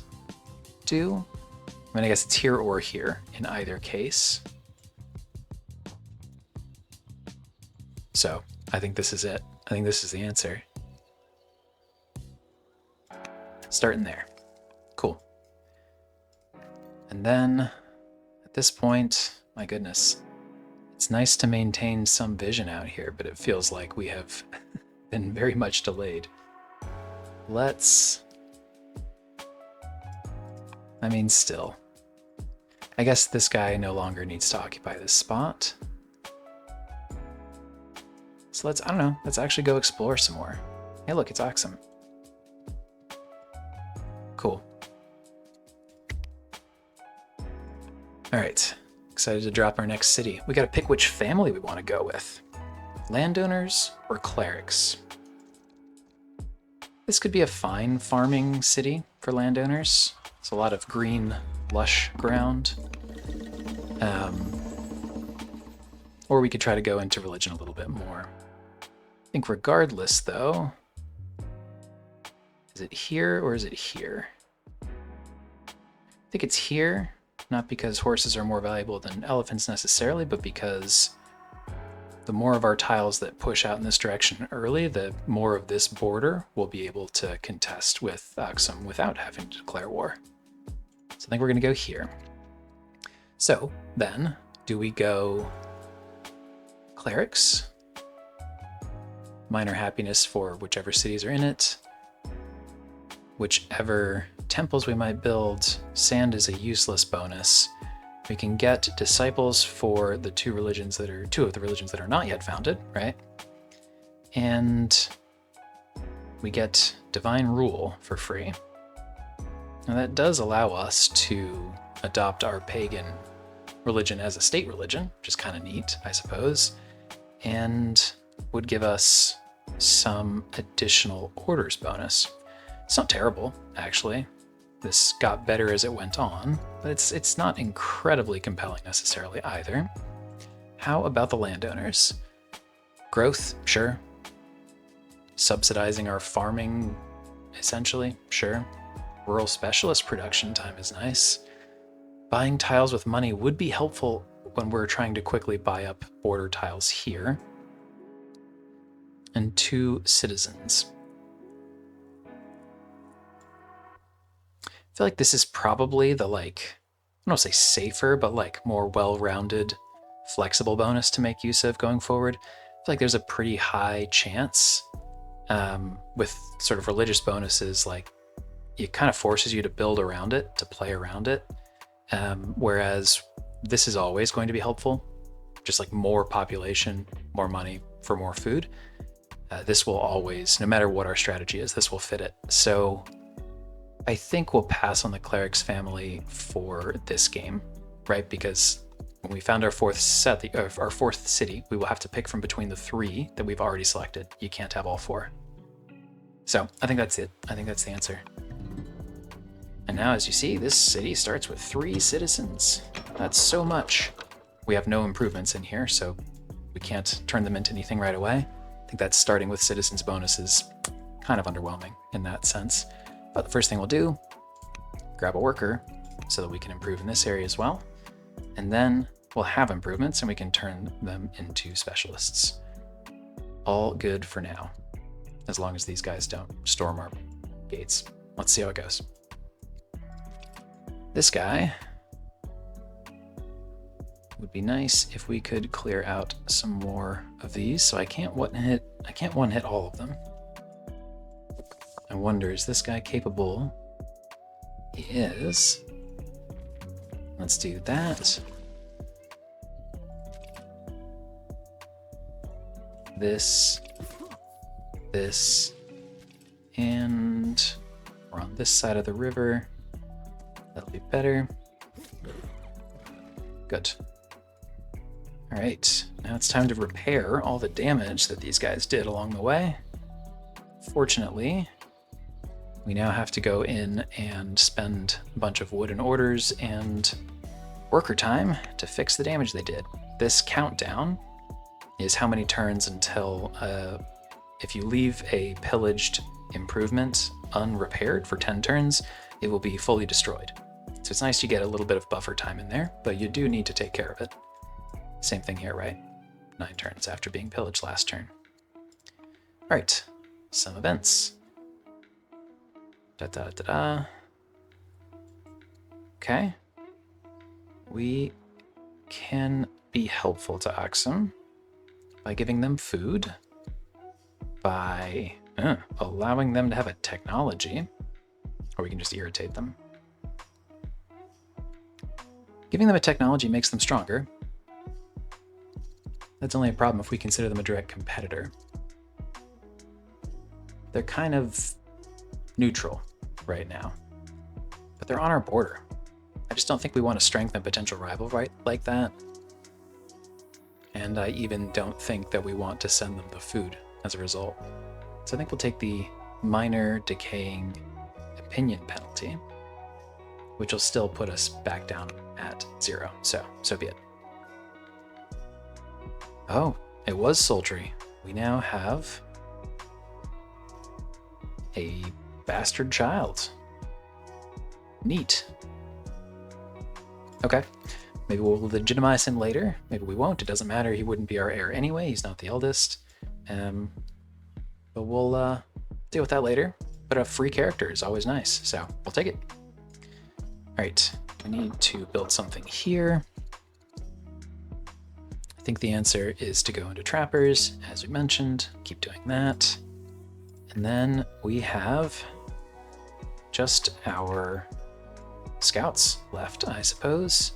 Speaker 1: do. I mean, I guess it's here or here in either case. So I think this is it. I think this is the answer. Starting there. Cool. And then at this point, my goodness, it's nice to maintain some vision out here, but it feels like we have been very much delayed. Still. I guess this guy no longer needs to occupy this spot. So let's actually go explore some more. Hey, look, it's Oxum. Cool. All right, excited to drop our next city. We gotta pick which family we want to go with. Landowners or clerics? This could be a fine farming city for landowners. It's a lot of green, lush ground. Or we could try to go into religion a little bit more. I think regardless, though, is it here or is it here? I think it's here, not because horses are more valuable than elephants necessarily, but because the more of our tiles that push out in this direction early, the more of this border we'll be able to contest with Aksum without having to declare war. So I think we're going to go here. So then, do we go clerics? Minor happiness for whichever cities are in it. Whichever temples we might build, sand is a useless bonus. We can get disciples for the two of the religions that are not yet founded, right? And we get Divine Rule for free. Now that does allow us to adopt our pagan religion as a state religion, which is kind of neat, I suppose, and would give us some additional orders bonus. It's not terrible, actually. This got better as it went on, but it's not incredibly compelling necessarily either. How about the landowners? Growth, sure. Subsidizing our farming, essentially, sure. Rural specialist production time is nice. Buying tiles with money would be helpful when we're trying to quickly buy up border tiles here. And 2 citizens. I feel like this is probably the, like, I don't want to say safer, but like more well-rounded, flexible bonus to make use of going forward. I feel like there's a pretty high chance with sort of religious bonuses, like it kind of forces you to build around it, to play around it. Whereas this is always going to be helpful, just like more population, more money for more food. This will always, no matter what our strategy is, this will fit it. So I think we'll pass on the cleric's family for this game, right? Because when we found our fourth city, we will have to pick from between the 3 that we've already selected. You can't have all 4. So I think that's it. I think that's the answer. And now, as you see, this city starts with 3 citizens. That's so much. We have no improvements in here, so we can't turn them into anything right away. I think that starting with citizens bonuses kind of underwhelming in that sense. But the first thing we'll do, grab a worker so that we can improve in this area as well. And then we'll have improvements and we can turn them into specialists. All good for now, as long as these guys don't storm our gates. Let's see how it goes. This guy would be nice if we could clear out some more of these, so I can't one hit all of them. I wonder, is this guy capable? He is. Let's do that. This, and we're on this side of the river. That'll be better. Good. All right, now it's time to repair all the damage that these guys did along the way. Fortunately, we now have to go in and spend a bunch of wooden orders and worker time to fix the damage they did. This countdown is how many turns until, if you leave a pillaged improvement unrepaired for 10 turns, it will be fully destroyed. So it's nice to get a little bit of buffer time in there, but you do need to take care of it. Same thing here, right? 9 turns after being pillaged last turn. All right, some events. Okay. We can be helpful to Axum by giving them food, by allowing them to have a technology, or we can just irritate them. Giving them a technology makes them stronger. That's only a problem if we consider them a direct competitor. They're kind of neutral right now, but they're on our border. I just don't think we want to strengthen a potential rival right like that. And I even don't think that we want to send them the food as a result. So I think we'll take the minor decaying opinion penalty, which will still put us back down at 0. So be it. Oh, it was sultry. We now have a bastard child. Neat. Okay. Maybe we'll legitimize him later. Maybe we won't. It doesn't matter. He wouldn't be our heir anyway. He's not the eldest. But we'll deal with that later. But a free character is always nice, so we'll take it. All right, we need to build something here. I think the answer is to go into trappers, as we mentioned. Keep doing that. And then we have just our scouts left, I suppose.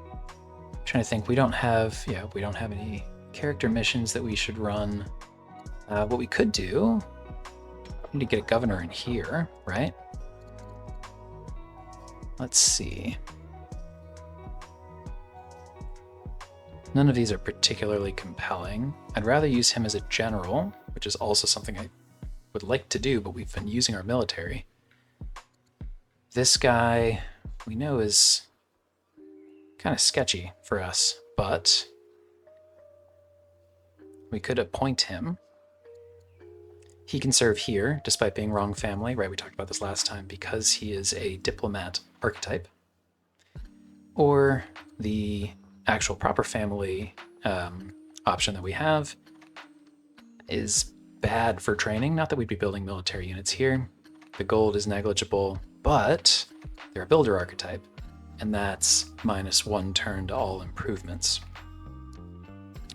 Speaker 1: I'm trying to think. We don't have any character missions that we should run. What we could do Need to get a governor in here, right? Let's see. None of these are particularly compelling. I'd rather use him as a general, which is also something I would like to do, but we've been using our military. This guy we know is kind of sketchy for us, but we could appoint him. He can serve here, despite being wrong family, right? We talked about this last time, because he is a diplomat archetype. Or the actual proper family option that we have is bad for training. Not that we'd be building military units here. The gold is negligible, but they're a builder archetype, and that's -1 turn to all improvements.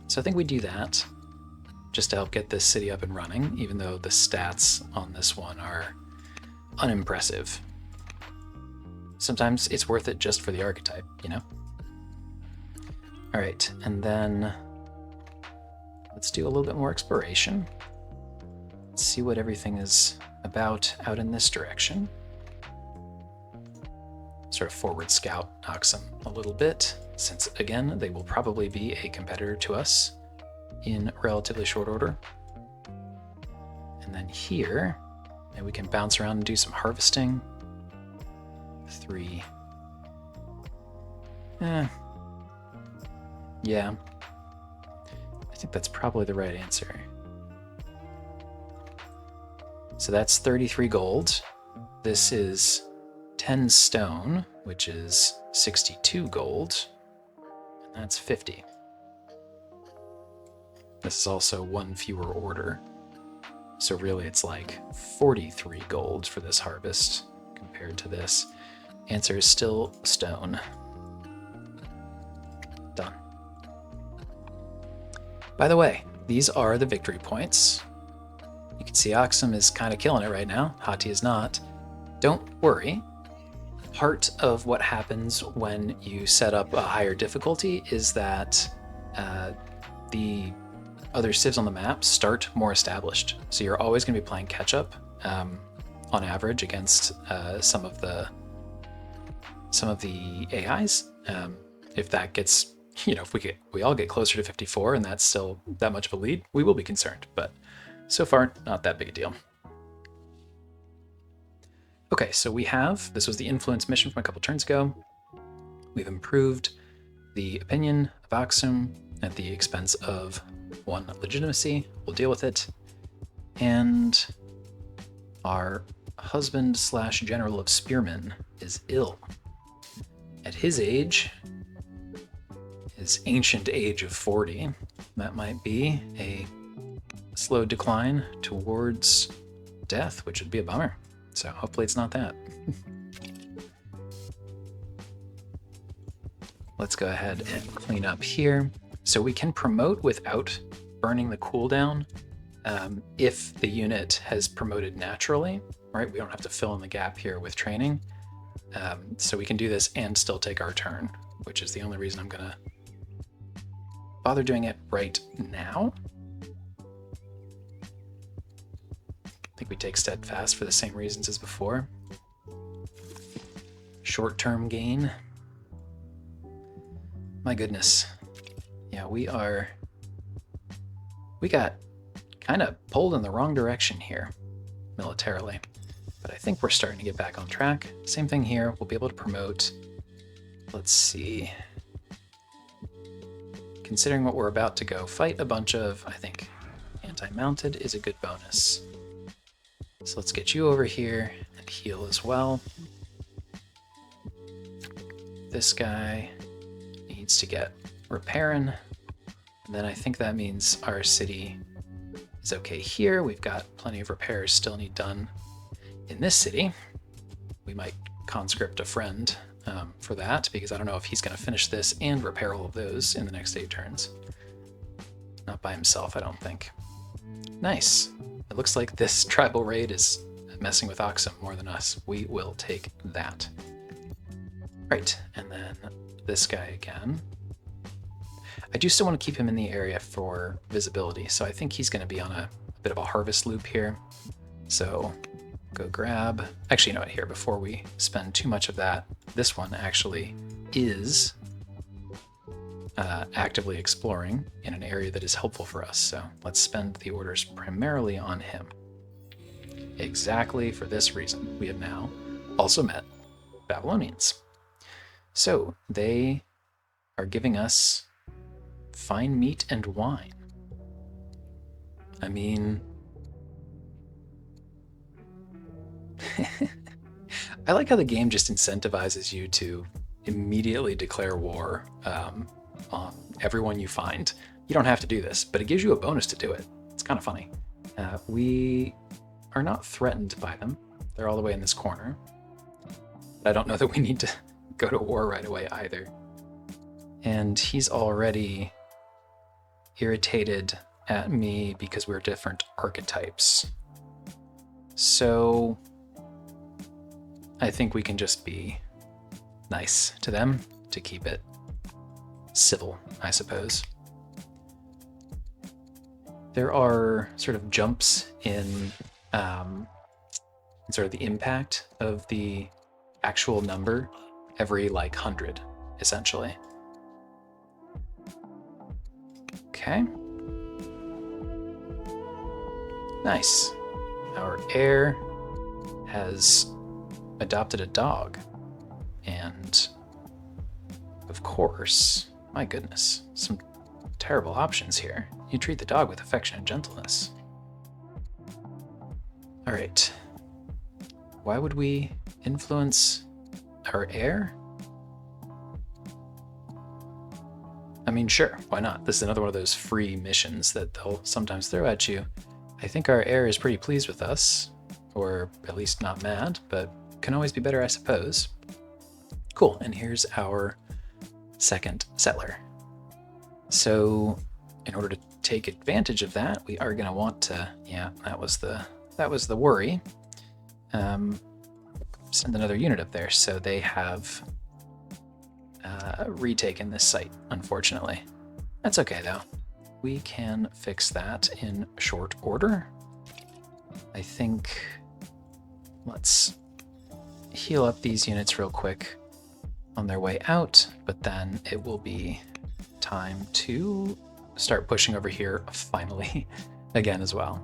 Speaker 1: So I think we do that just to help get this city up and running, even though the stats on this one are unimpressive. Sometimes it's worth it just for the archetype, you know? All right, and then let's do a little bit more exploration. Let's see what everything is about out in this direction. Sort of forward scout Oxum a little bit, since again, they will probably be a competitor to us in relatively short order. And then here, maybe we can bounce around and do some harvesting. 3. Yeah. I think that's probably the right answer. So that's 33 gold. This is 10 stone, which is 62 gold. And that's 50. This is also 1 fewer order. So really it's like 43 gold for this harvest compared to this. Answer is still stone. Done. By the way, these are the victory points. You can see Oxum is kind of killing it right now. Hati is not. Don't worry. Part of what happens when you set up a higher difficulty is that the other civs on the map start more established. So you're always going to be playing catch up on average against some of the AIs. If that gets, if we all get closer to 54 and that's still that much of a lead, we will be concerned. But so far, not that big a deal. Okay, so this was the influence mission from a couple turns ago. We've improved the opinion of Oxum at the expense of 1 legitimacy. We'll deal with it. And our husband/general of spearmen is ill. At his age, his ancient age of 40, that might be a slow decline towards death, which would be a bummer. So hopefully it's not that. Let's go ahead and clean up here. So we can promote without burning the cooldown if the unit has promoted naturally, right? We don't have to fill in the gap here with training. So we can do this and still take our turn, which is the only reason I'm gonna bother doing it right now. I think we take steadfast for the same reasons as before. Short-term gain. My goodness. Yeah, we got kind of pulled in the wrong direction here militarily, but I think we're starting to get back on track. Same thing here. We'll be able to promote. Let's see. Considering what we're about to go fight a bunch of, I think anti-mounted is a good bonus. So let's get you over here and heal as well. This guy needs to get repairing. And then I think that means our city is okay here. We've got plenty of repairs still need done in this city. We might conscript a friend for that, because I don't know if he's going to finish this and repair all of those in the next 8 turns. Not by himself, I don't think. Nice. It looks like this tribal raid is messing with Oxum more than us. We will take that. Right, and then this guy again. I do still want to keep him in the area for visibility, so I think he's going to be on a bit of a harvest loop here. So go grab, actually, you know what, here, before we spend too much of that, this one actually is actively exploring in an area that is helpful for us. So let's spend the orders primarily on him. Exactly for this reason, we have now also met Babylonians. So they are giving us fine meat and wine. I mean, I like how the game just incentivizes you to immediately declare war on everyone you find. You don't have to do this, but it gives you a bonus to do it. It's kind of funny. We are not threatened by them. They're all the way in this corner. But I don't know that we need to go to war right away either. And he's already irritated at me because we're different archetypes. So I think we can just be nice to them to keep it civil, I suppose. There are sort of jumps in sort of the impact of the actual number every like 100, essentially. Okay. Nice. Our heir has adopted a dog. And of course, my goodness, some terrible options here. You treat the dog with affection and gentleness. All right. Why would we influence our heir? I mean, sure, why not? This is another one of those free missions that they'll sometimes throw at you. I think our heir is pretty pleased with us, or at least not mad, but can always be better, I suppose. Cool, and here's our second settler. So in order to take advantage of that, we are going to want to, yeah, that was the worry. Send another unit up there. So they have retaken this site, unfortunately. That's okay, though. We can fix that in short order. I think let's heal up these units real quick on their way out, but then it will be time to start pushing over here finally again as well.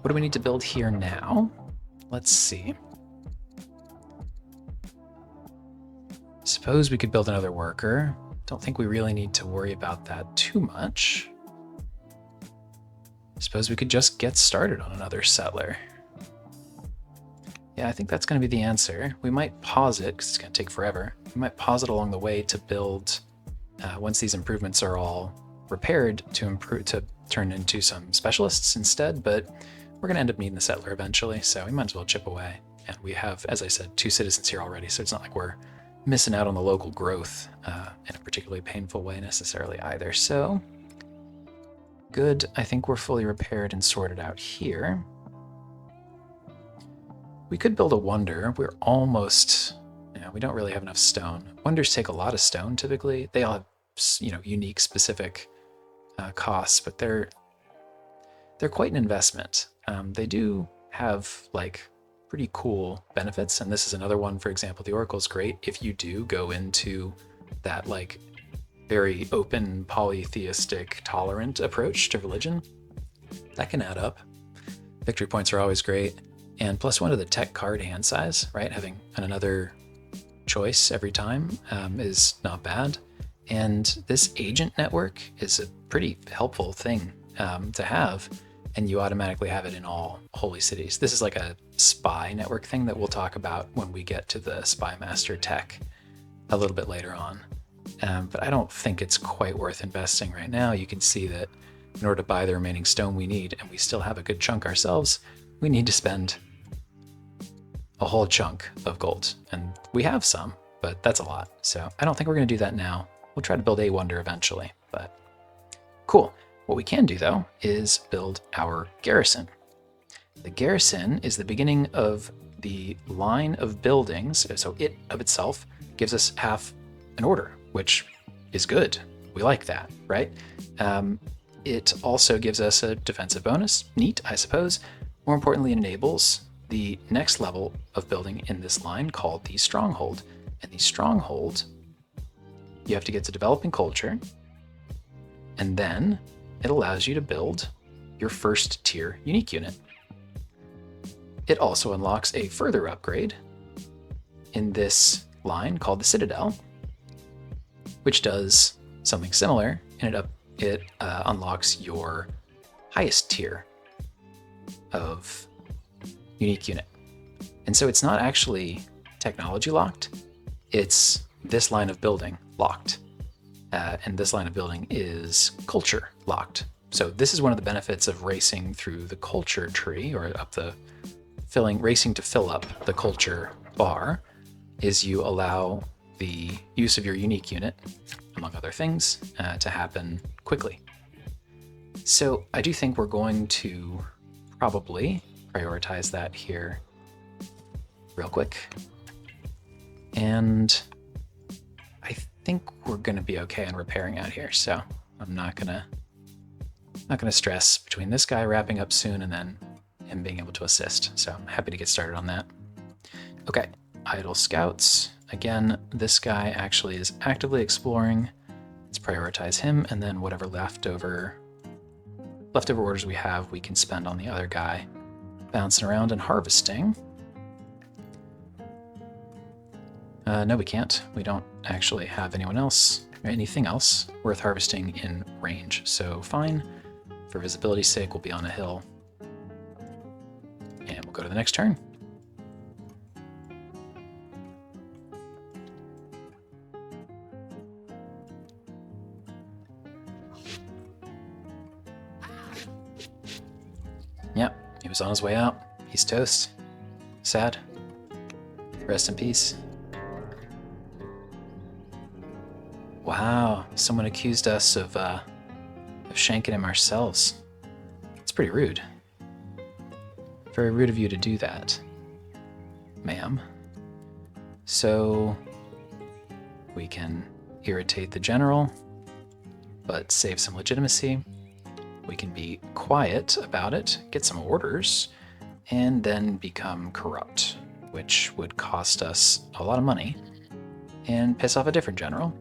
Speaker 1: What do we need to build here now? Let's see. Suppose we could build another worker. Don't think we really need to worry about that too much. Suppose we could just get started on another settler. Yeah, I think that's going to be the answer. We might pause it because it's going to take forever. We might pause it along the way to build, once these improvements are all repaired, to turn into some specialists instead, but we're going to end up needing the settler eventually, so we might as well chip away. And we have, as I said, 2 citizens here already, so it's not like we're missing out on the local growth in a particularly painful way necessarily either. So good. I think we're fully repaired and sorted out here. We could build a wonder. We're almost, we don't really have enough stone. Wonders take a lot of stone typically. They all have, unique specific costs, but they're quite an investment. They do have like pretty cool benefits, and this is another one. For example, the Oracle's great if you do go into that like very open, polytheistic, tolerant approach to religion. That can add up. Victory points are always great. And +1 to the tech card hand size, right? Having another choice every time is not bad. And this agent network is a pretty helpful thing to have, and you automatically have it in all holy cities. This is like a spy network thing that we'll talk about when we get to the Spy Master tech a little bit later on. But I don't think it's quite worth investing right now. You can see that in order to buy the remaining stone we need, and we still have a good chunk ourselves, we need to spend a whole chunk of gold. And we have some, but that's a lot. So I don't think we're going to do that now. We'll try to build a wonder eventually, but cool. What we can do, though, is build our garrison. The garrison is the beginning of the line of buildings, so it of itself gives us half an order, which is good. We like that, right? It also gives us a defensive bonus. Neat, I suppose. More importantly, it enables the next level of building in this line called the stronghold. And the stronghold, you have to get to developing culture, and then it allows you to build your first tier unique unit. It also unlocks a further upgrade in this line called the Citadel, which does something similar, and it unlocks your highest tier of unique unit. And so it's not actually technology locked, it's this line of building locked. And this line of building is culture locked. So this is one of the benefits of racing through the culture tree, or up the racing to fill up the culture bar, is you allow the use of your unique unit, among other things, to happen quickly. So I do think we're going to probably prioritize that here real quick. And I think we're going to be okay on repairing out here. So I'm not gonna stress between this guy wrapping up soon and then him being able to assist. So I'm happy to get started on that. Okay, idle scouts. Again, this guy actually is actively exploring. Let's prioritize him, and then whatever leftover orders we have, we can spend on the other guy bouncing around and harvesting. No, we can't. We don't actually have anything else worth harvesting in range. So fine. For visibility's sake, we'll be on a hill. And we'll go to the next turn. Yep, he was on his way out. He's toast. Sad. Rest in peace. Wow, someone accused us of shanking him ourselves. It's pretty rude. Very rude of you to do that, ma'am. So we can irritate the general, but save some legitimacy. We can be quiet about it, get some orders, and then become corrupt, which would cost us a lot of money and piss off a different general.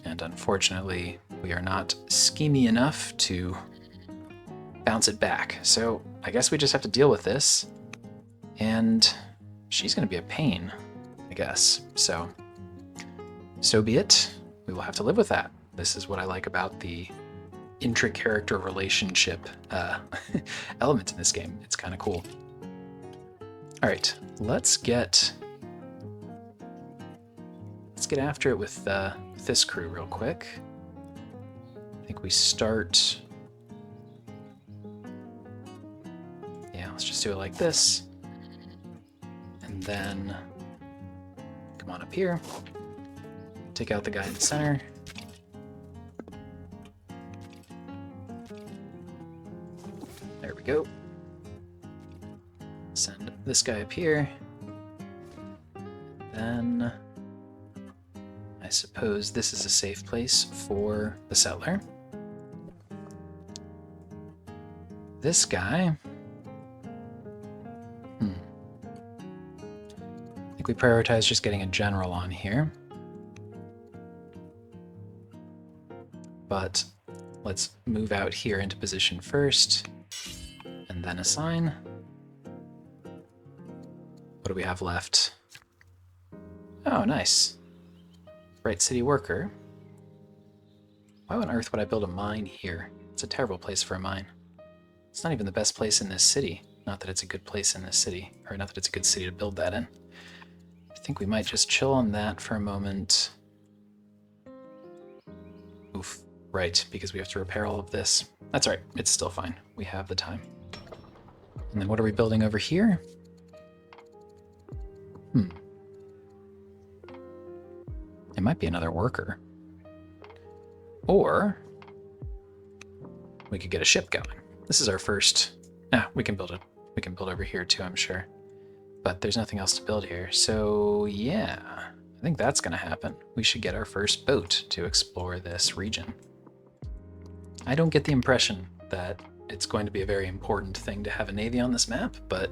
Speaker 1: And unfortunately, we are not schemy enough to bounce it back. So I guess we just have to deal with this. And she's going to be a pain, I guess. So be it. We will have to live with that. This is what I like about the intra-character relationship element in this game. It's kind of cool. All right, let's get after it with this crew real quick. I think we start. Yeah, let's just do it like this, and then come on up here. Take out the guy in the center. There we go. Send this guy up here. Then I suppose this is a safe place for the settler. This guy. I think we prioritize just getting a general on here. But let's move out here into position first, and then assign. What do we have left? Oh, nice. Bright City Worker. Why on earth would I build a mine here? It's a terrible place for a mine. It's not even the best place in this city. Not that it's a good place in this city, or not that it's a good city to build that in. I think we might just chill on that for a moment. Oof. Right, because we have to repair all of this. That's all right, it's still fine. We have the time. And then what are we building over here? It might be another worker. Or we could get a ship going. This is our first. We can build it. We can build over here too, I'm sure. But there's nothing else to build here. So yeah, I think that's gonna happen. We should get our first boat to explore this region. I don't get the impression that it's going to be a very important thing to have a navy on this map, but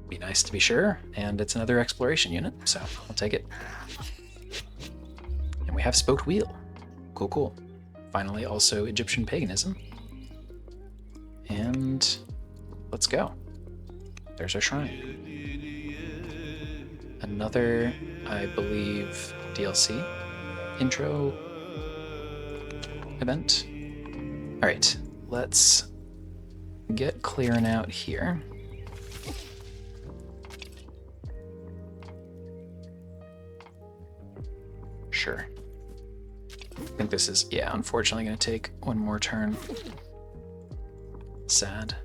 Speaker 1: be nice to be sure, and it's another exploration unit, so I'll take it. And we have spoked wheel. Cool, cool. Finally, also Egyptian paganism. And let's go. There's our shrine. Another, I believe, DLC intro event. All right, let's get clearing out here. Sure. I think this is, yeah, unfortunately going to take one more turn. Sad.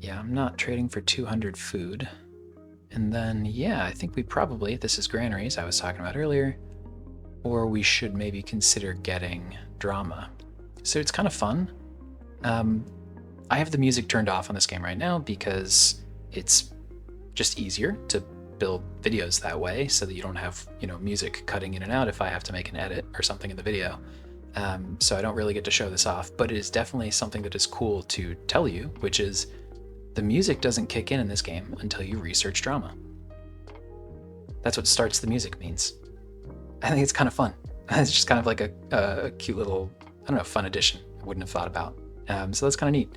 Speaker 1: Yeah, I'm not trading for 200 food. And then, yeah, I think we probably, this is granaries I was talking about earlier, or we should maybe consider getting drama. So it's kind of fun. I have the music turned off on this game right now because it's just easier to build videos that way so that you don't have, you know, music cutting in and out if I have to make an edit or something in the video. So I don't really get to show this off, but it is definitely something that is cool to tell you, which is the music doesn't kick in this game until you research drama. That's what starts the music means. I think it's kind of fun. It's just kind of like a cute little, I don't know, fun addition I wouldn't have thought about. So that's kind of neat.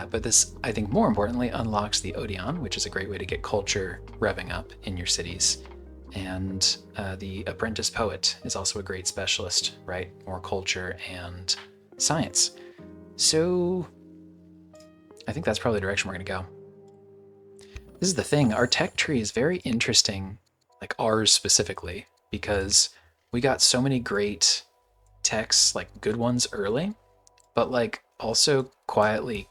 Speaker 1: But this, I think more importantly, unlocks the Odeon, which is a great way to get culture revving up in your cities. And the Apprentice Poet is also a great specialist, right? More culture and science. So I think that's probably the direction we're going to go. This is the thing. Our tech tree is very interesting, like ours specifically, because we got so many great techs, like good ones early, but like also quietly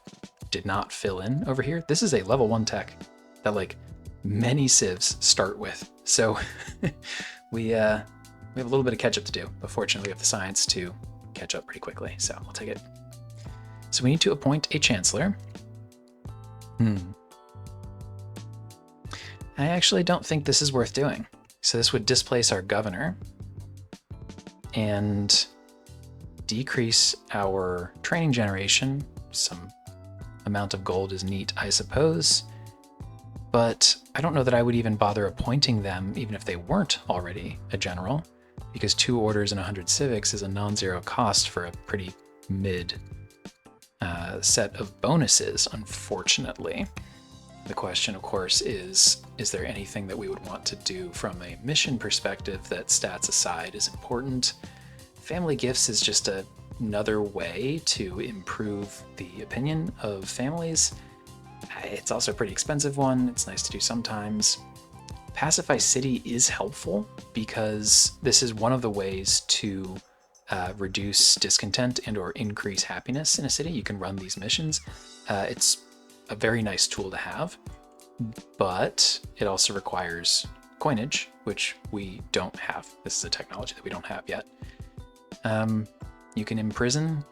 Speaker 1: did not fill in over here. This is a level 1 tech that like many civs start with. So we have a little bit of catch up to do, but fortunately we have the science to catch up pretty quickly. So I'll take it. So we need to appoint a chancellor. I actually don't think this is worth doing. So this would displace our governor and decrease our training generation. Some amount of gold is neat, I suppose, but I don't know that I would even bother appointing them even if they weren't already a general, because 2 orders and 100 civics is a non-zero cost for a pretty mid set of bonuses, unfortunately. The question, of course, is there anything that we would want to do from a mission perspective that, stats aside, is important? Family gifts is just another way to improve the opinion of families. It's also a pretty expensive one. It's nice to do sometimes. Pacify City is helpful because this is one of the ways to reduce discontent and or increase happiness in a city. You can run these missions. It's a very nice tool to have, but it also requires coinage, which we don't have. This is a technology that we don't have yet. You can imprison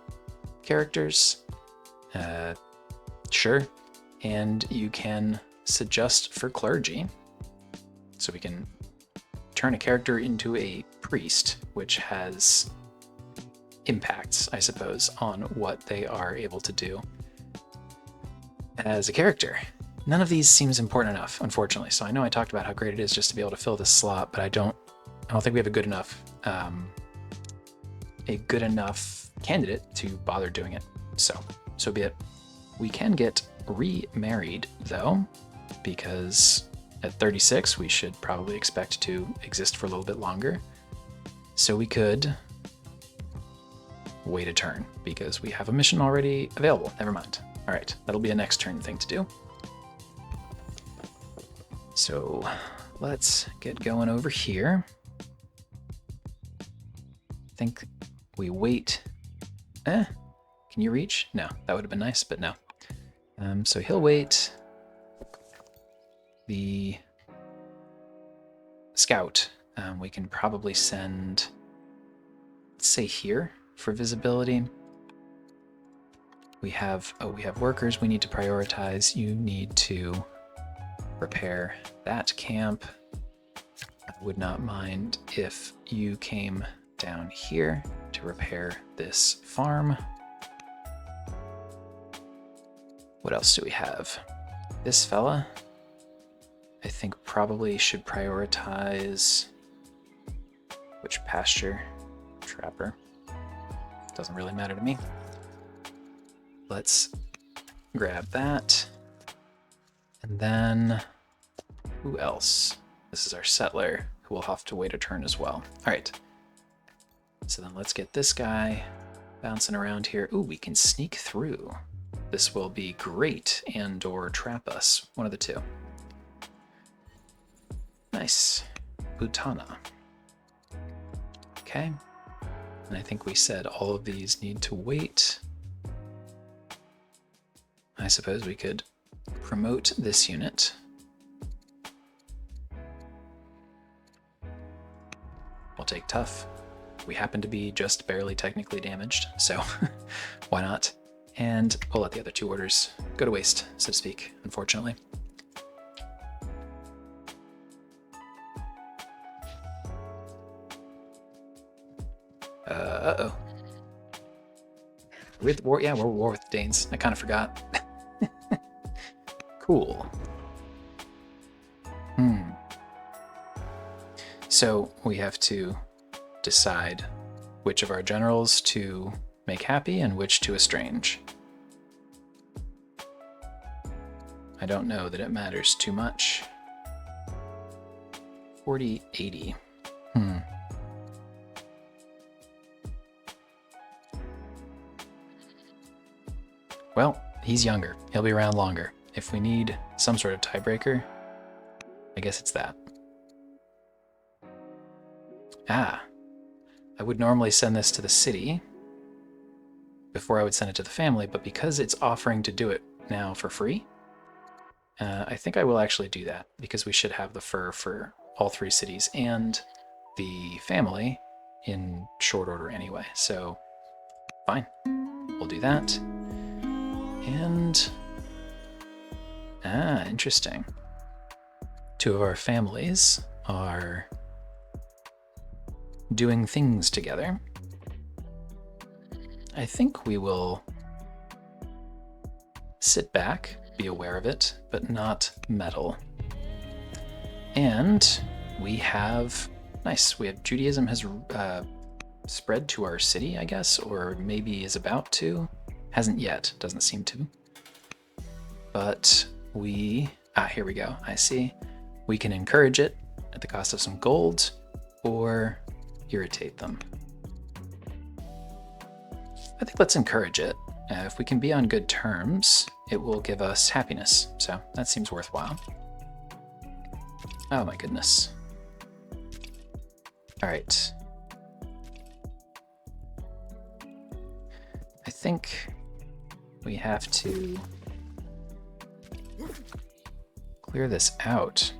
Speaker 1: characters, sure, and you can suggest for clergy. So we can turn a character into a priest, which has impacts, I suppose, on what they are able to do as a character. None of these seems important enough, unfortunately. So I know I talked about how great it is just to be able to fill this slot, but I don't think we have a good enough candidate to bother doing it. So be it. We can get remarried though, because at 36 we should probably expect to exist for a little bit longer. So we could wait a turn because we have a mission already available. Never mind. All right, that'll be a next turn thing to do. So let's get going over here. I think we wait. Can you reach? No, that would have been nice, but no. So he'll wait. The scout, we can probably send, let's say here for visibility. We have workers we need to prioritize. You need to repair that camp. I would not mind if you came down here to repair this farm. What else do we have? This fella, I think probably should prioritize which pasture? Trapper. Doesn't really matter to me. Let's grab that. And then who else? This is our settler, who will have to wait a turn as well. All right. So then let's get this guy bouncing around here. Ooh, we can sneak through. This will be great and or trap us. One of the two. Nice. Butana. Okay. And I think we said all of these need to wait. I suppose we could promote this unit. We'll take tough. We happen to be just barely technically damaged, so why not? And we'll let the other two orders go to waste, so to speak, unfortunately. Uh-oh. We're at war, yeah, we're at war with the Danes. I kind of forgot. Cool. So we have to decide which of our generals to make happy and which to estrange. I don't know that it matters too much. 40-80. Well, he's younger. He'll be around longer. If we need some sort of tiebreaker, I guess it's that. Ah, I would normally send this to the city before I would send it to the family, but because it's offering to do it now for free, I think I will actually do that, because we should have the fur for all three cities and the family in short order anyway. So fine, we'll do that. And interesting. Two of our families are doing things together. I think we will sit back, be aware of it, but not meddle. And we have, nice, we have Judaism has spread to our city, I guess, or maybe is about to. Hasn't yet, doesn't seem to. But we, here we go, I see. We can encourage it at the cost of some gold, or irritate them. I think let's encourage it. If we can be on good terms, it will give us happiness. So that seems worthwhile. Oh my goodness. All right. I think we have to clear this out.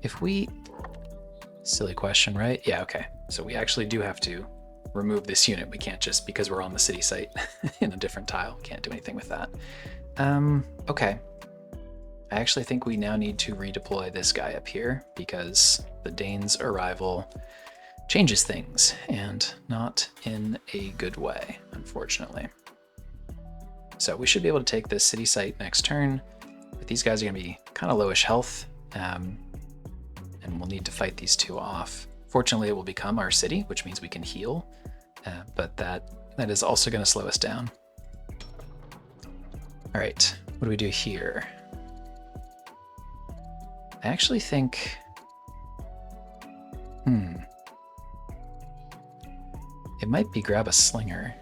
Speaker 1: If we, silly question, right? Yeah, okay. So we actually do have to remove this unit. We can't just, because we're on the city site in a different tile, can't do anything with that. Okay. I actually think we now need to redeploy this guy up here, because the Danes' arrival changes things, and not in a good way, unfortunately. So we should be able to take this city site next turn, but these guys are going to be kind of lowish health, and we'll need to fight these two off. Fortunately, it will become our city, which means we can heal, but that is also going to slow us down. All right, what do we do here? I actually think, it might be grab a slinger.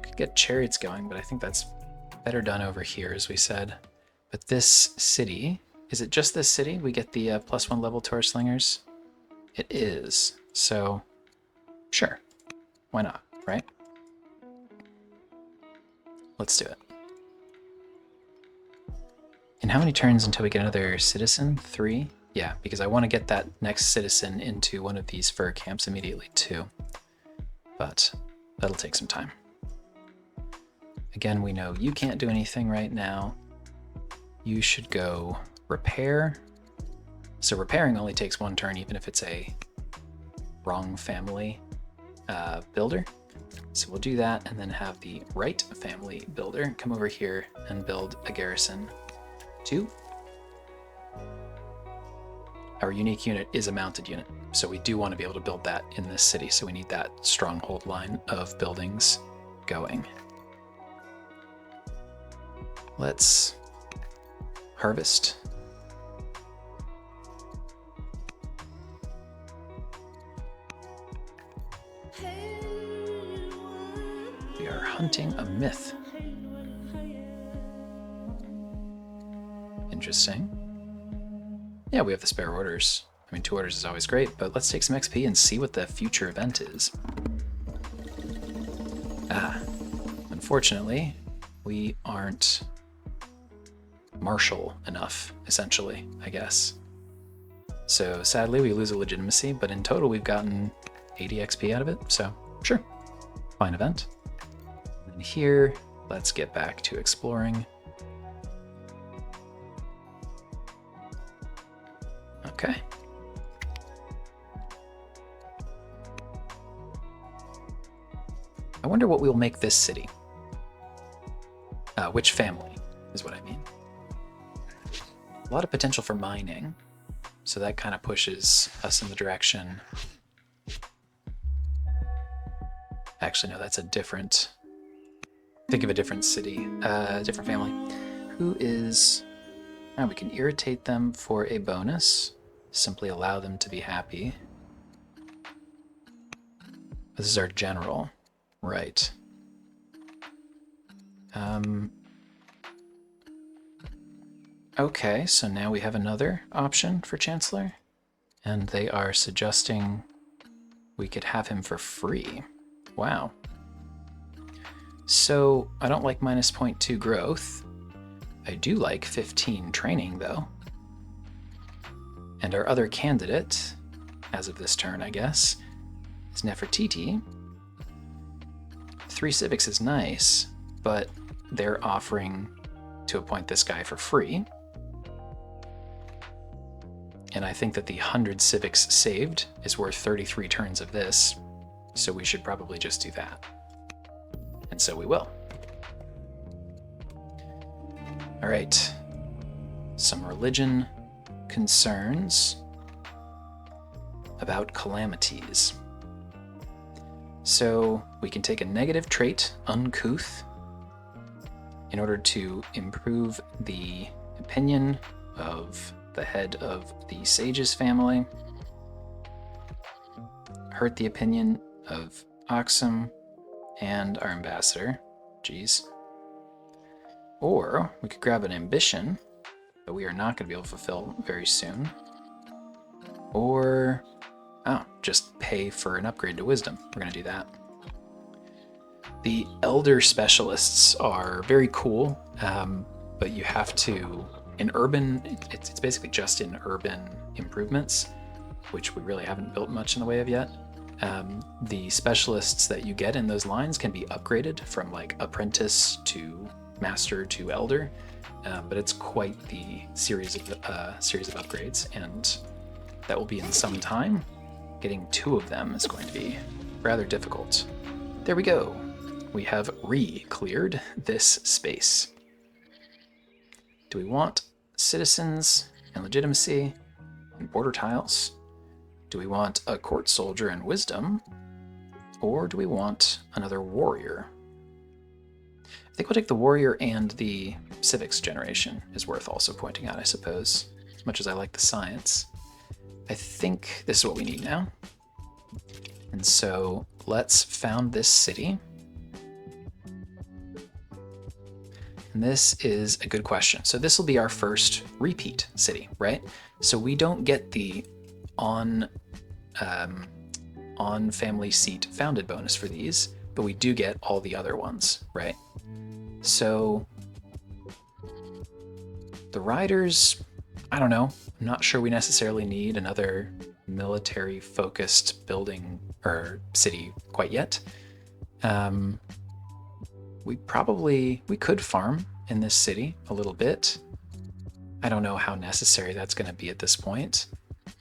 Speaker 1: Could get chariots going, but I think that's better done over here, as we said. But this city, is it just this city? We get the +1 level to our slingers? It is. So, sure. Why not, right? Let's do it. And how many turns until we get another citizen? 3? Yeah, because I want to get that next citizen into one of these fur camps immediately too. But that'll take some time. Again, we know you can't do anything right now. You should go repair So repairing only takes 1 turn, even if it's a wrong family builder. So we'll do that and then have the right family builder come over here and build a garrison 2. Our unique unit is a mounted unit, so we do want to be able to build that in this city, so we need that stronghold line of buildings going. Let's harvest. We are hunting a myth. Interesting. Yeah, we have the spare orders. I mean, 2 orders is always great, but let's take some XP and see what the future event is. Unfortunately, we aren't martial enough, essentially, I guess. So sadly, we lose a legitimacy, but in total, we've gotten 80 XP out of it, so sure, fine event. And here, let's get back to exploring. Okay. I wonder what we'll make this city. Which family is what I mean. A lot of potential for mining, so that kind of pushes us in the direction. Actually, no, that's a different. Think of a different city, different family. Who is? Oh, we can irritate them for a bonus. Simply allow them to be happy. This is our general, right? Okay, so now we have another option for Chancellor, and they are suggesting we could have him for free. Wow. So I don't like minus 0.2 growth. I do like 15 training, though. And our other candidate, as of this turn, I guess, is Nefertiti. 3 civics is nice, but they're offering to appoint this guy for free. And I think that the 100 civics saved is worth 33 turns of this, so we should probably just do that. And so we will. All right, some religion concerns about calamities. So we can take a negative trait, uncouth, in order to improve the opinion of the head of the Sages family, hurt the opinion of Oxum and our ambassador. Jeez. Or we could grab an ambition that we are not going to be able to fulfill very soon. Or, just pay for an upgrade to wisdom. We're going to do that. The elder specialists are very cool, but you have to, in urban, it's basically just in urban improvements, which we really haven't built much in the way of yet. The specialists that you get in those lines can be upgraded from like apprentice to master to elder, but it's quite the series of upgrades, and that will be in some time. Getting 2 of them is going to be rather difficult. There we go. We have re-cleared this space. Do we want citizens and legitimacy and border tiles? Do we want a court soldier and wisdom? Or do we want another warrior? I think we'll take the warrior, and the civics generation is worth also pointing out, I suppose, as much as I like the science. I think this is what we need now. And so let's found this city. And this is a good question. So this will be our first repeat city, right? So we don't get the on family seat founded bonus for these, but we do get all the other ones, right? So the riders, I don't know. I'm not sure we necessarily need another military focused building or city quite yet. We could farm in this city a little bit. I don't know how necessary that's going to be at this point.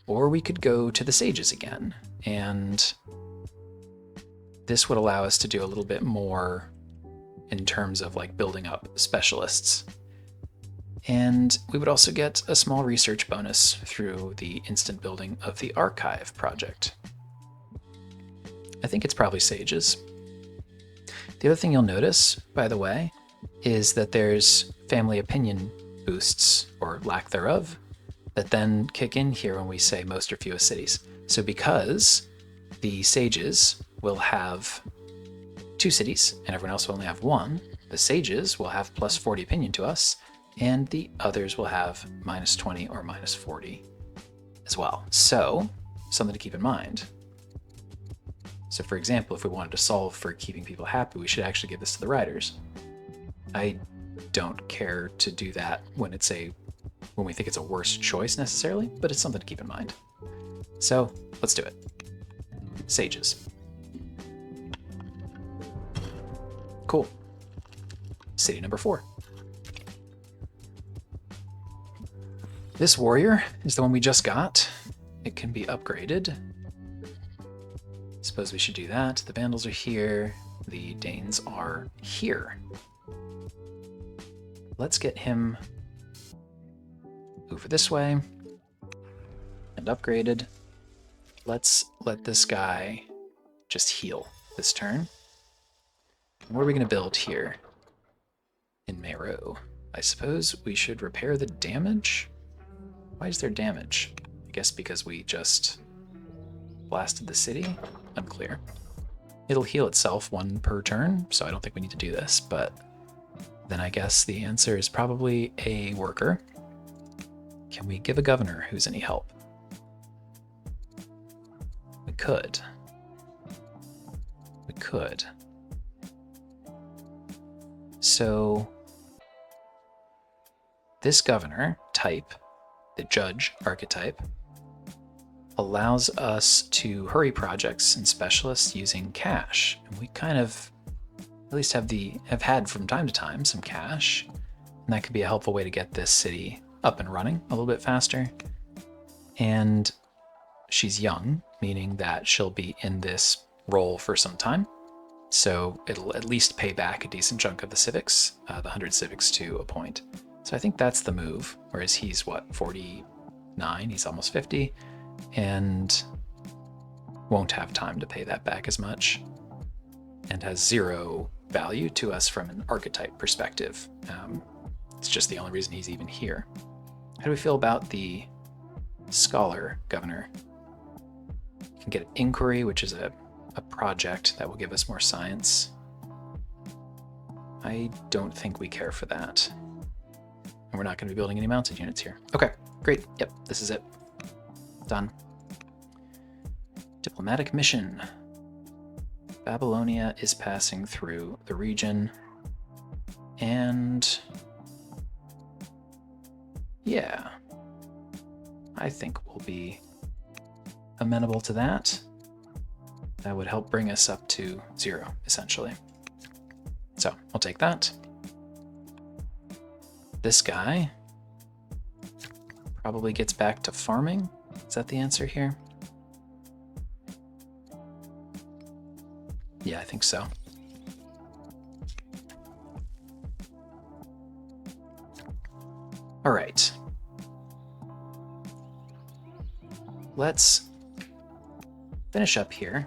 Speaker 1: Or we could go to the sages again, and this would allow us to do a little bit more in terms of like building up specialists. And we would also get a small research bonus through the instant building of the archive project. I think it's probably sages. The other thing you'll notice, by the way, is that there's family opinion boosts, or lack thereof, that then kick in here when we say most or fewest cities. So because the sages will have 2 cities and everyone else will only have 1, the sages will have plus 40 opinion to us, and the others will have minus 20 or minus 40 as well. So something to keep in mind. So for example, if we wanted to solve for keeping people happy, we should actually give this to the riders. I don't care to do that when we think it's a worse choice necessarily, but it's something to keep in mind. So let's do it. Sages. Cool. City number 4. This warrior is the one we just got. It can be upgraded. Suppose we should do that. The Vandals are here. The Danes are here. Let's get him over this way and upgraded. Let's let this guy just heal this turn. And what are we going to build here in Meru? I suppose we should repair the damage. Why is there damage? I guess because we just blasted the city? Unclear. It'll heal itself 1 per turn, so I don't think we need to do this, but then I guess the answer is probably a worker. Can we give a governor who's any help? We could. We could. So this governor type, the judge archetype, allows us to hurry projects and specialists using cash. And we kind of at least have had from time to time some cash. And that could be a helpful way to get this city up and running a little bit faster. And she's young, meaning that she'll be in this role for some time. So it'll at least pay back a decent chunk of the civics, the 100 civics to a point. So I think that's the move, whereas he's what, 49? He's almost 50, and won't have time to pay that back as much, and has 0 value to us from an archetype perspective. It's just the only reason he's even here. How do we feel about the scholar governor? You can get an inquiry, which is a project that will give us more science. I don't think we care for that. And we're not going to be building any mounted units here. Okay, great. Yep, this is it. Done. Diplomatic mission. Babylonia is passing through the region. And yeah, I think we'll be amenable to that. That would help bring us up to 0, essentially. So I'll take that. This guy probably gets back to farming. Is that the answer here? Yeah, I think so. All right. Let's finish up here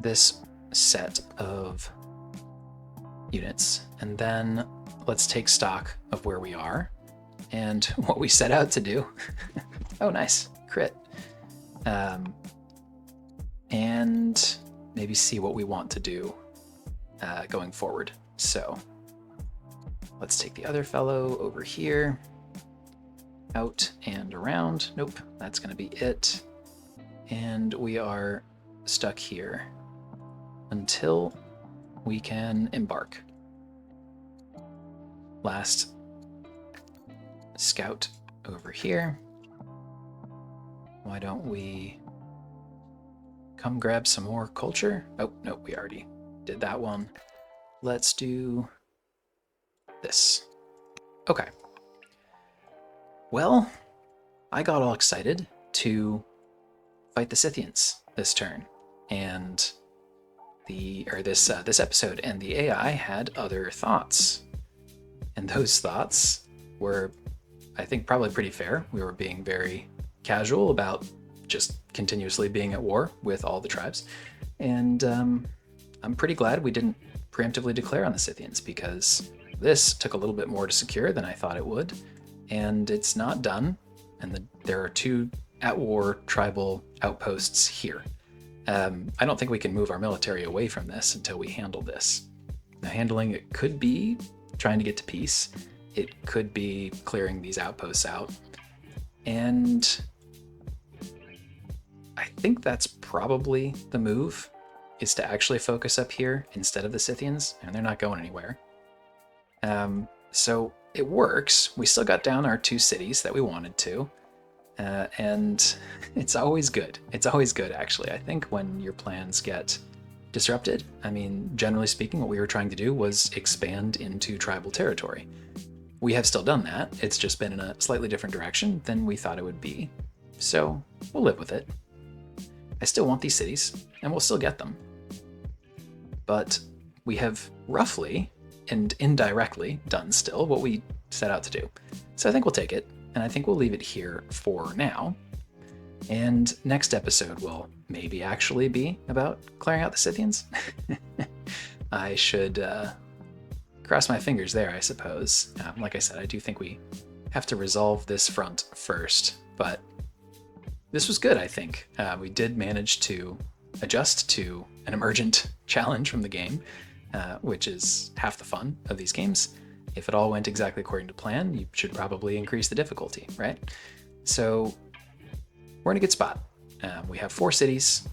Speaker 1: this set of units, and then let's take stock of where we are and what we set out to do. Oh, nice. Crit. And maybe see what we want to do going forward. So let's take the other fellow over here, out and around. Nope, that's going to be it. And we are stuck here until we can embark. Last scout over here. Why don't we come grab some more culture? Oh, no, we already did that one. Let's do this. Okay. Well, I got all excited to fight the Scythians this turn, and this episode, and the AI had other thoughts, and those thoughts were, I think, probably pretty fair. We were being very casual about just continuously being at war with all the tribes, and I'm pretty glad we didn't preemptively declare on the Scythians, because this took a little bit more to secure than I thought it would, and it's not done. And there are 2 at-war tribal outposts here. I don't think we can move our military away from this until we handle this. Now, handling it could be trying to get to peace. It could be clearing these outposts out. And I think that's probably the move, is to actually focus up here instead of the Scythians, and they're not going anywhere. So it works. We still got down our 2 cities that we wanted to. And it's always good. It's always good, actually. I think when your plans get disrupted, I mean, generally speaking, what we were trying to do was expand into tribal territory. We have still done that. It's just been in a slightly different direction than we thought it would be. So we'll live with it. I still want these cities, and we'll still get them. But we have roughly and indirectly done still what we set out to do. So I think we'll take it. And I think we'll leave it here for now. And next episode will maybe actually be about clearing out the Scythians. I should cross my fingers there, I suppose. Like I said, I do think we have to resolve this front first. But this was good, I think. We did manage to adjust to an emergent challenge from the game, which is half the fun of these games. If it all went exactly according to plan, you should probably increase the difficulty, right? So we're in a good spot. We have 4 cities.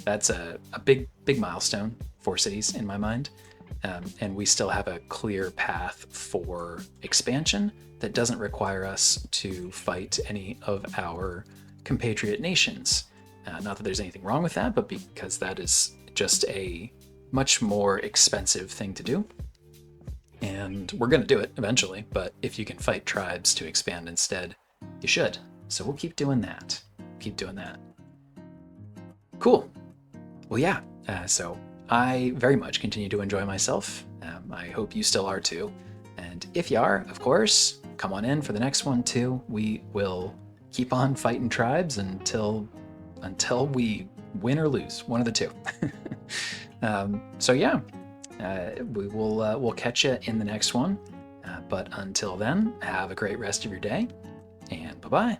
Speaker 1: That's a big milestone, 4 cities in my mind. And we still have a clear path for expansion that doesn't require us to fight any of our compatriot nations. Not that there's anything wrong with that, but because that is just a much more expensive thing to do. And we're going to do it eventually, but if you can fight tribes to expand instead, you should. So we'll keep doing that. Keep doing that. Cool. Well, yeah. So I very much continue to enjoy myself. I hope you still are too. And if you are, of course, come on in for the next one too. We will keep on fighting tribes until we win or lose, one of the 2. So yeah. We'll catch you in the next one. But until then, have a great rest of your day, and bye-bye.